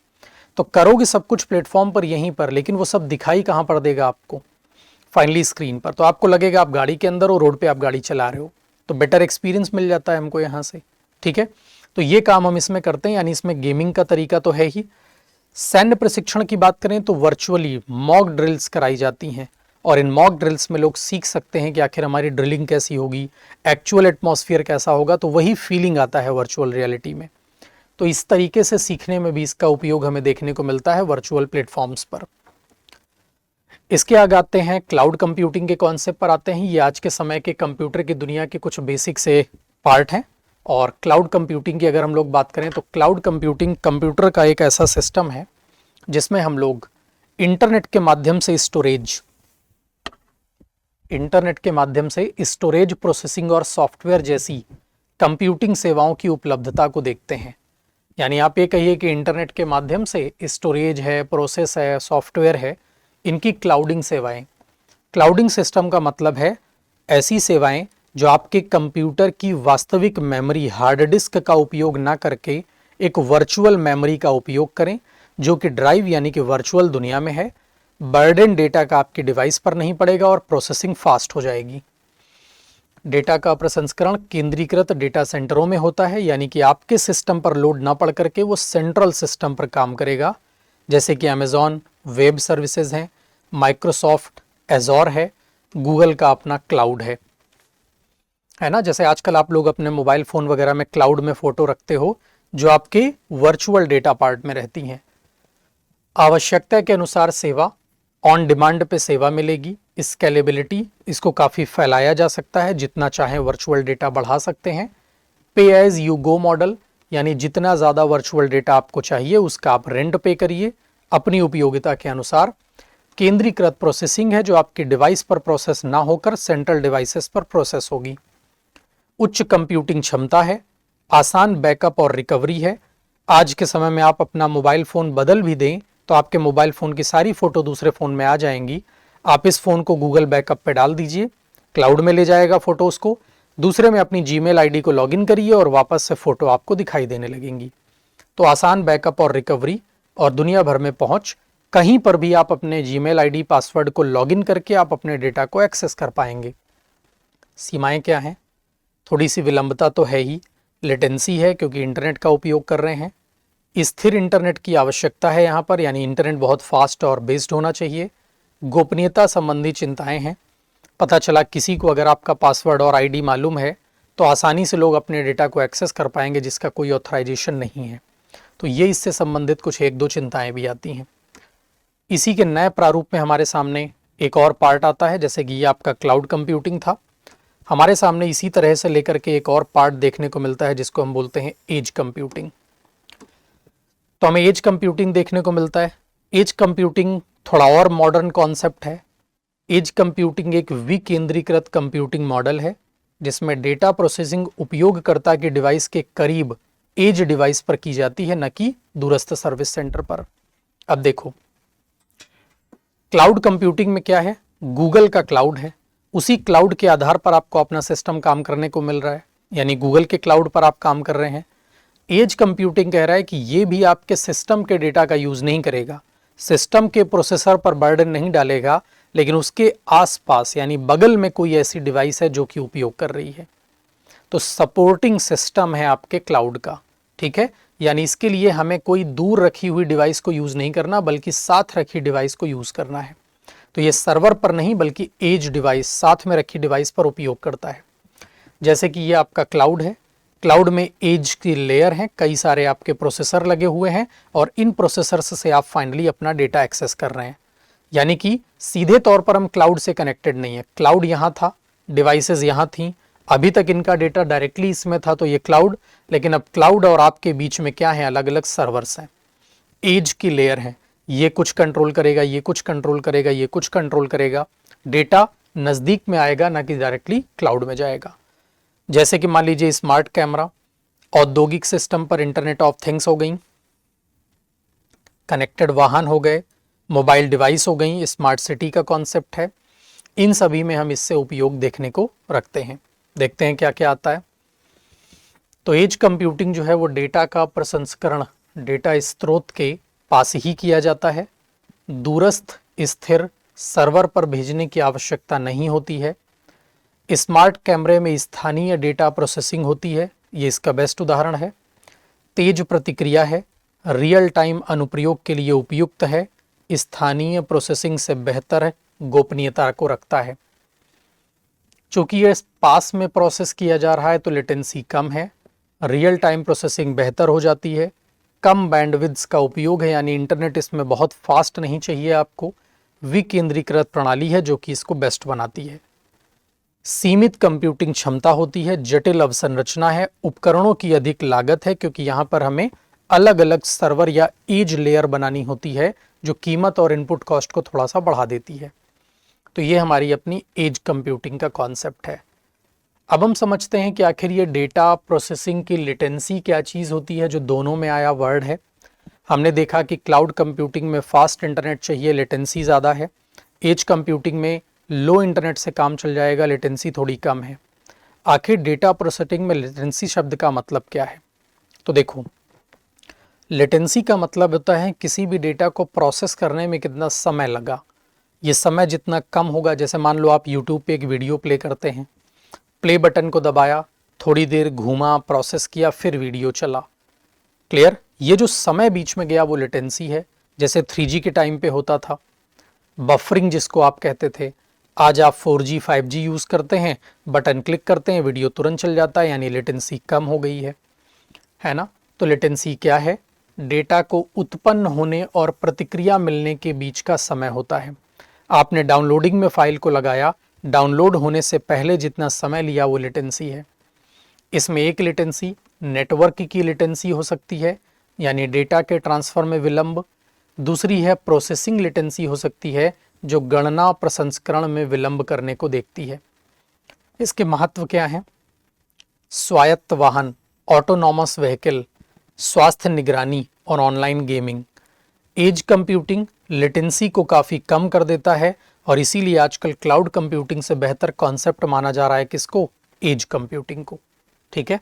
तो करोगे सब कुछ प्लेटफॉर्म पर यहीं पर, लेकिन वो सब दिखाई कहाँ पर देगा आपको? फाइनली स्क्रीन पर। तो आपको लगेगा आप गाड़ी के अंदर हो, रोड पे आप गाड़ी चला रहे हो। तो बेटर एक्सपीरियंस मिल जाता है हमको यहाँ से। ठीक है, तो ये काम हम इसमें करते हैं, यानी इसमें गेमिंग का तरीका तो है ही। सैन्य प्रशिक्षण की बात करें तो वर्चुअली मॉक ड्रिल्स कराई जाती हैं और इन मॉक ड्रिल्स में लोग सीख सकते हैं कि आखिर हमारी ड्रिलिंग कैसी होगी, एक्चुअल एटमॉस्फेयर कैसा होगा। तो वही फीलिंग आता है वर्चुअल रियलिटी में। तो इस तरीके से सीखने में भी इसका उपयोग हमें देखने को मिलता है वर्चुअल प्लेटफॉर्म्स पर। इसके आगे आते हैं क्लाउड कंप्यूटिंग के कॉन्सेप्ट पर आते हैं। ये आज के समय के कंप्यूटर की दुनिया के कुछ बेसिक से पार्ट हैं। और क्लाउड कंप्यूटिंग की अगर हम लोग बात करें तो क्लाउड कंप्यूटिंग कंप्यूटर का एक ऐसा सिस्टम है जिसमें हम लोग इंटरनेट के माध्यम से स्टोरेज, प्रोसेसिंग और सॉफ्टवेयर जैसी कंप्यूटिंग सेवाओं की उपलब्धता को देखते हैं। यानी आप ये कहिए कि इंटरनेट के माध्यम से स्टोरेज है, प्रोसेस है, सॉफ्टवेयर है, इनकी क्लाउडिंग सेवाएं। क्लाउडिंग सिस्टम का मतलब है ऐसी सेवाएं जो आपके कंप्यूटर की वास्तविक मेमोरी, हार्ड डिस्क का उपयोग ना करके एक वर्चुअल मेमोरी का उपयोग करें, जो कि ड्राइव यानी कि वर्चुअल दुनिया में है। बर्डन डेटा का आपके डिवाइस पर नहीं पड़ेगा और प्रोसेसिंग फास्ट हो जाएगी। डेटा का प्रसंस्करण केंद्रीकृत डेटा सेंटरों में होता है, यानी कि आपके सिस्टम पर लोड ना पड़ करके वो सेंट्रल सिस्टम पर काम करेगा, जैसे कि अमेजॉन वेब सर्विसेज हैं, माइक्रोसॉफ्ट एजोर है, गूगल का अपना क्लाउड है। है ना। जैसे आजकल आप लोग अपने मोबाइल फ़ोन वगैरह में क्लाउड में फ़ोटो रखते हो जो आपके वर्चुअल डेटा पार्ट में रहती हैं। आवश्यकता के अनुसार सेवा, ऑन डिमांड पे सेवा मिलेगी। स्केलेबिलिटी, इसको काफ़ी फैलाया जा सकता है, जितना चाहें वर्चुअल डेटा बढ़ा सकते हैं। पे एज यू गो मॉडल, यानी जितना ज़्यादा वर्चुअल डेटा आपको चाहिए उसका आप रेंट पे करिए अपनी उपयोगिता के अनुसार। केंद्रीकृत प्रोसेसिंग है जो आपके डिवाइस पर प्रोसेस ना होकर सेंट्रल डिवाइसेस पर प्रोसेस होगी। उच्च कंप्यूटिंग क्षमता है। आसान बैकअप और रिकवरी है। आज के समय में आप अपना मोबाइल फ़ोन बदल भी दें तो आपके मोबाइल फ़ोन की सारी फ़ोटो दूसरे फ़ोन में आ जाएंगी। आप इस फ़ोन को गूगल बैकअप पे डाल दीजिए, क्लाउड में ले जाएगा फ़ोटोज़ को, दूसरे में अपनी जीमेल आईडी को लॉगिन करिए और वापस से फ़ोटो आपको दिखाई देने लगेंगी। तो आसान बैकअप और रिकवरी और दुनिया भर में पहुंच, कहीं पर भी आप अपने जीमेल आईडी पासवर्ड को लॉगिन करके आप अपने डेटा को एक्सेस कर पाएंगे। सीमाएं क्या हैं? थोड़ी सी विलंबता तो है ही, लेटेंसी है क्योंकि इंटरनेट का उपयोग कर रहे हैं। स्थिर इंटरनेट की आवश्यकता है यहाँ पर, यानी इंटरनेट बहुत फास्ट और बेस्ड होना चाहिए। गोपनीयता संबंधी चिंताएं हैं। पता चला किसी को अगर आपका पासवर्ड और आईडी मालूम है तो आसानी से लोग अपने डेटा को एक्सेस कर पाएंगे जिसका कोई ऑथराइजेशन नहीं है। तो ये इससे संबंधित कुछ एक दो चिंताएं भी आती हैं। इसी के नए प्रारूप में हमारे सामने एक और पार्ट आता है, जैसे कि ये आपका क्लाउड कंप्यूटिंग था। हमारे सामने इसी तरह से लेकर के एक और पार्ट देखने को मिलता है जिसको हम बोलते हैं एज कंप्यूटिंग। तो हमें एज कंप्यूटिंग देखने को मिलता है। एज कंप्यूटिंग थोड़ा और मॉडर्न कॉन्सेप्ट है। एज कंप्यूटिंग एक विकेंद्रीकृत कंप्यूटिंग मॉडल है जिसमें डेटा प्रोसेसिंग उपयोगकर्ता के डिवाइस के करीब एज डिवाइस पर की जाती है, न कि दूरस्थ सर्विस सेंटर पर। अब देखो, क्लाउड कंप्यूटिंग में क्या है, गूगल का क्लाउड है, उसी क्लाउड के आधार पर आपको अपना सिस्टम काम करने को मिल रहा है, यानी गूगल के क्लाउड पर आप काम कर रहे हैं। एज कंप्यूटिंग कह रहा है कि ये भी आपके सिस्टम के डेटा का यूज नहीं करेगा, सिस्टम के प्रोसेसर पर बर्डन नहीं डालेगा, लेकिन उसके आसपास यानी बगल में कोई ऐसी डिवाइस है जो कि उपयोग कर रही है। तो सपोर्टिंग सिस्टम है आपके क्लाउड का, ठीक है। यानी इसके लिए हमें कोई दूर रखी हुई डिवाइस को यूज नहीं करना, बल्कि साथ रखी डिवाइस को यूज करना है। तो ये सर्वर पर नहीं बल्कि एज डिवाइस, साथ में रखी डिवाइस पर उपयोग करता है। जैसे कि ये आपका क्लाउड है, क्लाउड में एज की लेयर है, कई सारे आपके प्रोसेसर लगे हुए हैं और इन प्रोसेसर्स से आप फाइनली अपना डेटा एक्सेस कर रहे हैं। यानी कि सीधे तौर पर हम क्लाउड से कनेक्टेड नहीं है। क्लाउड यहाँ था, डिवाइसेस यहाँ थी, अभी तक इनका डेटा डायरेक्टली इसमें था तो ये क्लाउड, लेकिन अब क्लाउड और आपके बीच में क्या है, अलग अलग सर्वर्स हैं। एज की लेयर है, ये कुछ कंट्रोल करेगा, ये कुछ कंट्रोल करेगा, ये कुछ कंट्रोल करेगा। डेटा नज़दीक में आएगा, ना कि डायरेक्टली क्लाउड में जाएगा। जैसे कि मान लीजिए स्मार्ट कैमरा, औद्योगिक सिस्टम पर इंटरनेट ऑफ थिंग्स हो गई, कनेक्टेड वाहन हो गए, मोबाइल डिवाइस हो गई, स्मार्ट सिटी का कॉन्सेप्ट है। इन सभी में हम इससे उपयोग देखने को रखते हैं। देखते हैं क्या क्या आता है। तो एज कंप्यूटिंग जो है वो डेटा का प्रसंस्करण डेटा स्रोत के पास ही किया जाता है। दूरस्थ स्थिर सर्वर पर भेजने की आवश्यकता नहीं होती है। स्मार्ट कैमरे में स्थानीय डेटा प्रोसेसिंग होती है, ये इसका बेस्ट उदाहरण है। तेज प्रतिक्रिया है, रियल टाइम अनुप्रयोग के लिए उपयुक्त है, स्थानीय प्रोसेसिंग से बेहतर गोपनीयता को रखता है। चूंकि ये पास में प्रोसेस किया जा रहा है तो लेटेंसी कम है, रियल टाइम प्रोसेसिंग बेहतर हो जाती है, कम बैंडविड्थ का उपयोग है, यानी इंटरनेट इसमें बहुत फास्ट नहीं चाहिए आपको। विकेंद्रीकृत प्रणाली है जो कि इसको बेस्ट बनाती है। सीमित कंप्यूटिंग क्षमता होती है, जटिल अवसंरचना है, उपकरणों की अधिक लागत है क्योंकि यहाँ पर हमें अलग अलग सर्वर या एज लेयर बनानी होती है जो कीमत और इनपुट कॉस्ट को थोड़ा सा बढ़ा देती है। तो ये हमारी अपनी एज कंप्यूटिंग का कॉन्सेप्ट है। अब हम समझते हैं कि आखिर ये डेटा प्रोसेसिंग की लेटेंसी क्या चीज़ होती है, जो दोनों में आया वर्ड है। हमने देखा कि क्लाउड कंप्यूटिंग में फास्ट इंटरनेट चाहिए, लेटेंसी ज़्यादा है। एज कंप्यूटिंग में लो इंटरनेट से काम चल जाएगा, लेटेंसी थोड़ी कम है। आखिर डेटा प्रोसेसिंग में लेटेंसी शब्द का मतलब क्या है? तो देखो, लेटेंसी का मतलब होता है किसी भी डेटा को प्रोसेस करने में कितना समय लगा। ये समय जितना कम होगा, जैसे मान लो आप यूट्यूब पे एक वीडियो प्ले करते हैं, प्ले बटन को दबाया, थोड़ी देर घूमा, प्रोसेस किया, फिर वीडियो चला। क्लियर? ये जो समय बीच में गया वो लेटेंसी है। जैसे 3G के टाइम पे होता था, बफरिंग जिसको आप कहते थे। आज आप 4G 5G यूज़ करते हैं, बटन क्लिक करते हैं, वीडियो तुरंत चल जाता है, यानी लेटेंसी कम हो गई है ना। तो लेटेंसी क्या है? डेटा को उत्पन्न होने और प्रतिक्रिया मिलने के बीच का समय होता है। आपने डाउनलोडिंग में फाइल को लगाया, डाउनलोड होने से पहले जितना समय लिया वो लेटेंसी है। इसमें एक लेटेंसी नेटवर्क की लेटेंसी हो सकती है, यानी डेटा के ट्रांसफ़र में विलंब। दूसरी है प्रोसेसिंग लेटेंसी हो सकती है, जो गणना प्रसंस्करण में विलंब करने को देखती है। इसके महत्व क्या हैं? स्वायत्त वाहन, ऑटोनॉमस व्हीकल, स्वास्थ्य निगरानी और online gaming. Edge computing latency को काफ़ी कम कर देता है और इसीलिए आजकल क्लाउड कंप्यूटिंग से बेहतर कॉन्सेप्ट माना जा रहा है किसको? एज कंप्यूटिंग को। ठीक है,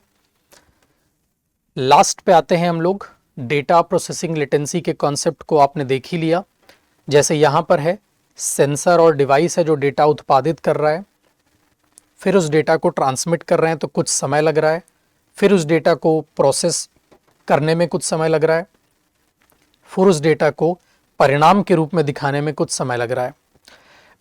लास्ट पे आते हैं हम लोग। डेटा प्रोसेसिंग लेटेंसी के कॉन्सेप्ट को आपने देख ही लिया। जैसे यहाँ पर है सेंसर और डिवाइस है जो डेटा उत्पादित कर रहा है, फिर उस डेटा को ट्रांसमिट कर रहे हैं तो कुछ समय लग रहा है, फिर उस डेटा को प्रोसेस करने में कुछ समय लग रहा है, फिर उस डेटा को परिणाम के रूप में दिखाने में कुछ समय लग रहा है।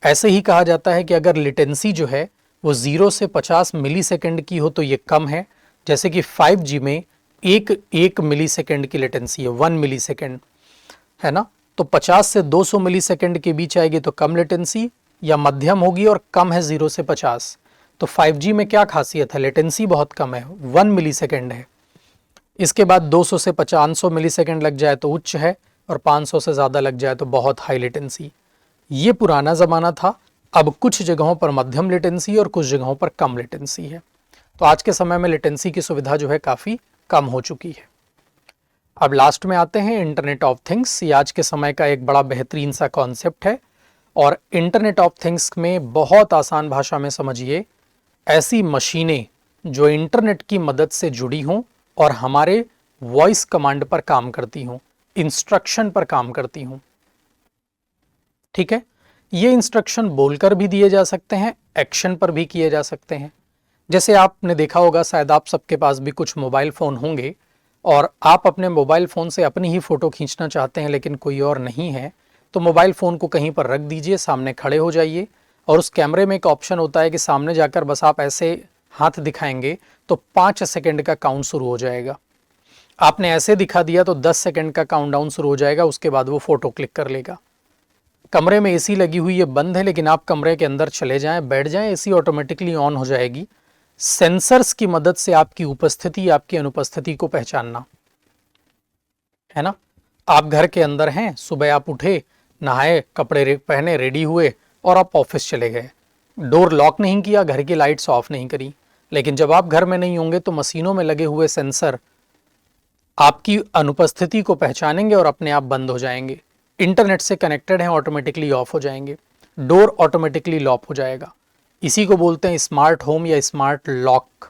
ऐसे ही कहा जाता है कि अगर लेटेंसी जो है वो 0 से 50 मिलीसेकंड की हो तो ये कम है। जैसे कि 5G में एक मिलीसेकंड की लेटेंसी है, 1 मिलीसेकंड, है ना। तो 50 से 200 मिलीसेकंड के बीच आएगी तो कम लेटेंसी, या मध्यम होगी और कम है 0 से 50। तो 5G में क्या खासियत है? लेटेंसी बहुत कम है, 1 मिलीसेकंड है। इसके बाद 200 से 500 मिलीसेकंड लग जाए तो उच्च है, और 500 से ज़्यादा लग जाए तो बहुत हाई लेटेंसी। ये पुराना ज़माना था। अब कुछ जगहों पर मध्यम लेटेंसी और कुछ जगहों पर कम लेटेंसी है। तो आज के समय में लेटेंसी की सुविधा जो है काफ़ी कम हो चुकी है। अब लास्ट में आते हैं इंटरनेट ऑफ थिंग्स। ये आज के समय का एक बड़ा बेहतरीन सा कॉन्सेप्ट है, और इंटरनेट ऑफ थिंग्स में बहुत आसान भाषा में समझिए, ऐसी मशीनें जो इंटरनेट की मदद से जुड़ी हों और हमारे वॉइस कमांड पर काम करती हों, इंस्ट्रक्शन पर काम करती हों। ठीक है, ये इंस्ट्रक्शन बोलकर भी दिए जा सकते हैं, एक्शन पर भी किए जा सकते हैं। जैसे आपने देखा होगा, शायद आप सबके पास भी कुछ मोबाइल फ़ोन होंगे और आप अपने मोबाइल फ़ोन से अपनी ही फ़ोटो खींचना चाहते हैं लेकिन कोई और नहीं है, तो मोबाइल फ़ोन को कहीं पर रख दीजिए, सामने खड़े हो जाइए, और उस कैमरे में एक ऑप्शन होता है कि सामने जाकर बस आप ऐसे हाथ दिखाएंगे तो 5 सेकंड का काउंट शुरू हो जाएगा। आपने ऐसे दिखा दिया तो 10 सेकंड का काउंटडाउन शुरू हो जाएगा, उसके बाद वो फ़ोटो क्लिक कर लेगा। कमरे में एसी लगी हुई है, बंद है, लेकिन आप कमरे के अंदर चले जाएं, बैठ जाएं, एसी ऑटोमेटिकली ऑन हो जाएगी। सेंसर्स की मदद से आपकी उपस्थिति, आपकी अनुपस्थिति को पहचानना, है ना। आप घर के अंदर हैं, सुबह आप उठे, नहाए, कपड़े पहने, रेडी हुए और आप ऑफिस चले गए। डोर लॉक नहीं किया, घर की लाइट्स ऑफ नहीं करी, लेकिन जब आप घर में नहीं होंगे तो मशीनों में लगे हुए सेंसर आपकी अनुपस्थिति को पहचानेंगे और अपने आप बंद हो जाएंगे। इंटरनेट से कनेक्टेड हैं, ऑटोमेटिकली ऑफ हो जाएंगे। डोर ऑटोमेटिकली लॉक हो जाएगा। इसी को बोलते हैं स्मार्ट होम या स्मार्ट लॉक।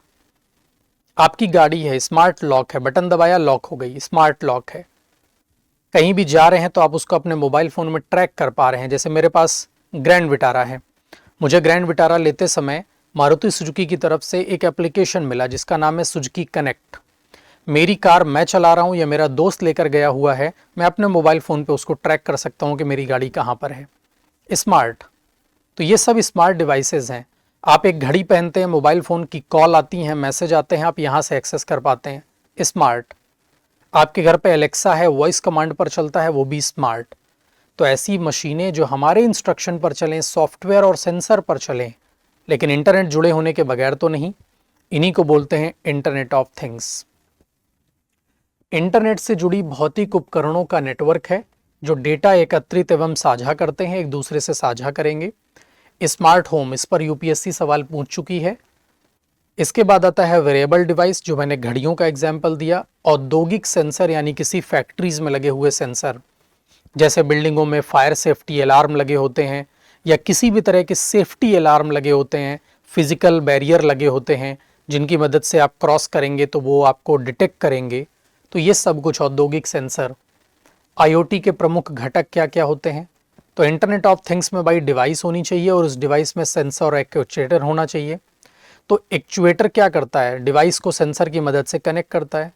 आपकी गाड़ी है, स्मार्ट लॉक है, बटन दबाया लॉक हो गई, स्मार्ट लॉक है। कहीं भी जा रहे हैं तो आप उसको अपने मोबाइल फ़ोन में ट्रैक कर पा रहे हैं। जैसे मेरे पास ग्रैंड विटारा है, मुझे ग्रैंड विटारा लेते समय मारुति सुजुकी की तरफ से एक एप्लीकेशन मिला जिसका नाम है सुजुकी कनेक्ट। मेरी कार मैं चला रहा हूँ या मेरा दोस्त लेकर गया हुआ है, मैं अपने मोबाइल फ़ोन पे उसको ट्रैक कर सकता हूँ कि मेरी गाड़ी कहाँ पर है। स्मार्ट, तो ये सब स्मार्ट डिवाइसेस हैं। आप एक घड़ी पहनते हैं, मोबाइल फ़ोन की कॉल आती हैं, मैसेज आते हैं, आप यहाँ से एक्सेस कर पाते हैं, स्मार्ट। आपके घर पे एलेक्सा है, वॉइस कमांड पर चलता है, वो भी स्मार्ट। तो ऐसी मशीनें जो हमारे इंस्ट्रक्शन पर चलें, सॉफ्टवेयर और सेंसर पर चलें, लेकिन इंटरनेट जुड़े होने के बगैर तो नहीं, इन्हीं को बोलते हैं इंटरनेट ऑफ थिंग्स। इंटरनेट से जुड़ी भौतिक उपकरणों का नेटवर्क है जो डेटा एकत्रित एवं साझा करते हैं, एक दूसरे से साझा करेंगे। स्मार्ट होम, इस पर यूपीएससी सवाल पूछ चुकी है। इसके बाद आता है वेरिएबल डिवाइस, जो मैंने घड़ियों का एग्जाम्पल दिया। औद्योगिक सेंसर, यानी किसी फैक्ट्रीज में लगे हुए सेंसर, जैसे बिल्डिंगों में फायर सेफ्टी अलार्म लगे होते हैं या किसी भी तरह के सेफ्टी अलार्म लगे होते हैं, फिजिकल बैरियर लगे होते हैं जिनकी मदद से आप क्रॉस करेंगे तो वो आपको डिटेक्ट करेंगे। तो ये सब कुछ औद्योगिक सेंसर। आईओटी के प्रमुख घटक क्या क्या होते हैं? तो इंटरनेट ऑफ थिंग्स में भाई डिवाइस होनी चाहिए और उस डिवाइस में सेंसर और एक्चुएटर होना चाहिए। तो एक्चुएटर क्या करता है? डिवाइस को सेंसर की मदद से कनेक्ट करता है।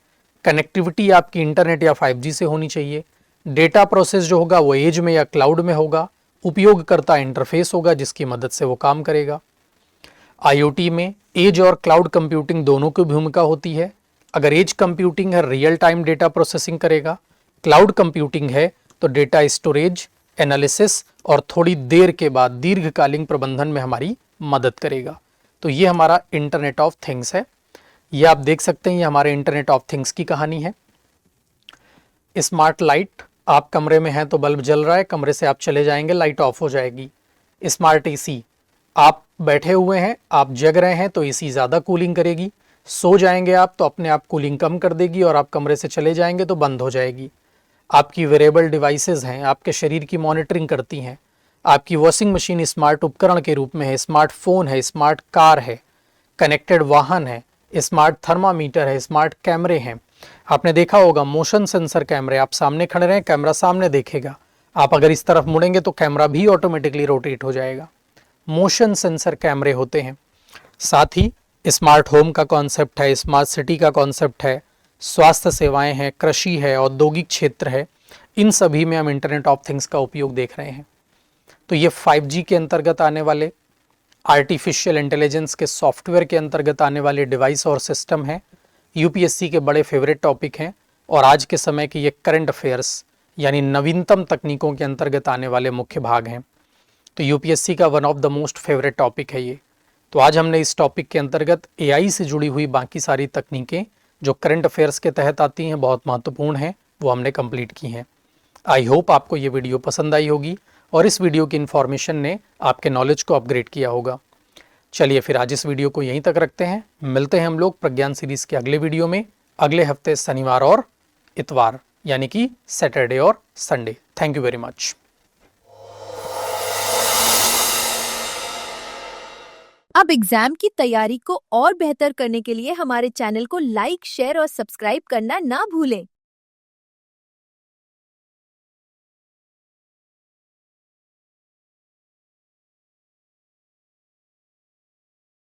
कनेक्टिविटी आपकी इंटरनेट या 5G से होनी चाहिए। डेटा प्रोसेस जो होगा वो एज में या क्लाउड में होगा, उपयोगकर्ता इंटरफेस होगा जिसकी मदद से वो काम करेगा। IoT में एज और क्लाउड कंप्यूटिंग दोनों की भूमिका होती है। अगर एज कंप्यूटिंग है रियल टाइम डेटा प्रोसेसिंग करेगा, क्लाउड कंप्यूटिंग है तो डेटा स्टोरेज, एनालिसिस और थोड़ी देर के बाद दीर्घकालीन प्रबंधन में हमारी मदद करेगा। तो ये हमारा इंटरनेट ऑफ थिंग्स है। ये आप देख सकते हैं, ये हमारे इंटरनेट ऑफ थिंग्स की कहानी है। स्मार्ट लाइट, आप कमरे में हैं तो बल्ब जल रहा है, कमरे से आप चले जाएंगे लाइट ऑफ हो जाएगी। स्मार्ट AC, आप बैठे हुए हैं, आप जग रहे हैं तो AC ज़्यादा कूलिंग करेगी। सो जाएंगे आप तो अपने आप कूलिंग कम कर देगी और आप कमरे से चले जाएंगे तो बंद हो जाएगी। आपकी वेरेबल डिवाइसेस हैं, आपके शरीर की मॉनिटरिंग करती हैं। आपकी वॉशिंग मशीन स्मार्ट उपकरण के रूप में है, स्मार्टफोन है, स्मार्ट कार है, कनेक्टेड वाहन है, स्मार्ट थर्मामीटर है, स्मार्ट कैमरे हैं। आपने देखा होगा मोशन सेंसर कैमरे, आप सामने खड़े रहें कैमरा सामने देखेगा, आप अगर इस तरफ मुड़ेंगे तो कैमरा भी ऑटोमेटिकली रोटेट हो जाएगा। मोशन सेंसर कैमरे होते हैं। साथ ही स्मार्ट होम का कॉन्सेप्ट है, स्मार्ट सिटी का कॉन्सेप्ट है, स्वास्थ्य सेवाएं हैं, कृषि है, औद्योगिक क्षेत्र है, इन सभी में हम इंटरनेट ऑफ थिंग्स का उपयोग देख रहे हैं। तो ये 5G के अंतर्गत आने वाले, आर्टिफिशियल इंटेलिजेंस के सॉफ्टवेयर के अंतर्गत आने वाले डिवाइस और सिस्टम हैं। UPSC के बड़े फेवरेट टॉपिक हैं और आज के समय के ये करंट अफेयर्स यानी नवीनतम तकनीकों के अंतर्गत आने वाले मुख्य भाग हैं। तो UPSC का one of the most favourite topic है ये। तो आज हमने इस टॉपिक के अंतर्गत AI से जुड़ी हुई बाकी सारी तकनीकें जो करंट अफेयर्स के तहत आती हैं, बहुत महत्वपूर्ण हैं, वो हमने कंप्लीट की हैं। आई होप आपको ये वीडियो पसंद आई होगी और इस वीडियो की इन्फॉर्मेशन ने आपके नॉलेज को अपग्रेड किया होगा। चलिए फिर आज इस वीडियो को यहीं तक रखते हैं। मिलते हैं हम लोग प्रज्ञान सीरीज के अगले वीडियो में अगले हफ्ते शनिवार और इतवार, यानी कि सैटरडे और Sunday. Thank you very much. अब एग्जाम की तैयारी को और बेहतर करने के लिए हमारे चैनल को लाइक, शेयर और सब्सक्राइब करना ना भूलें।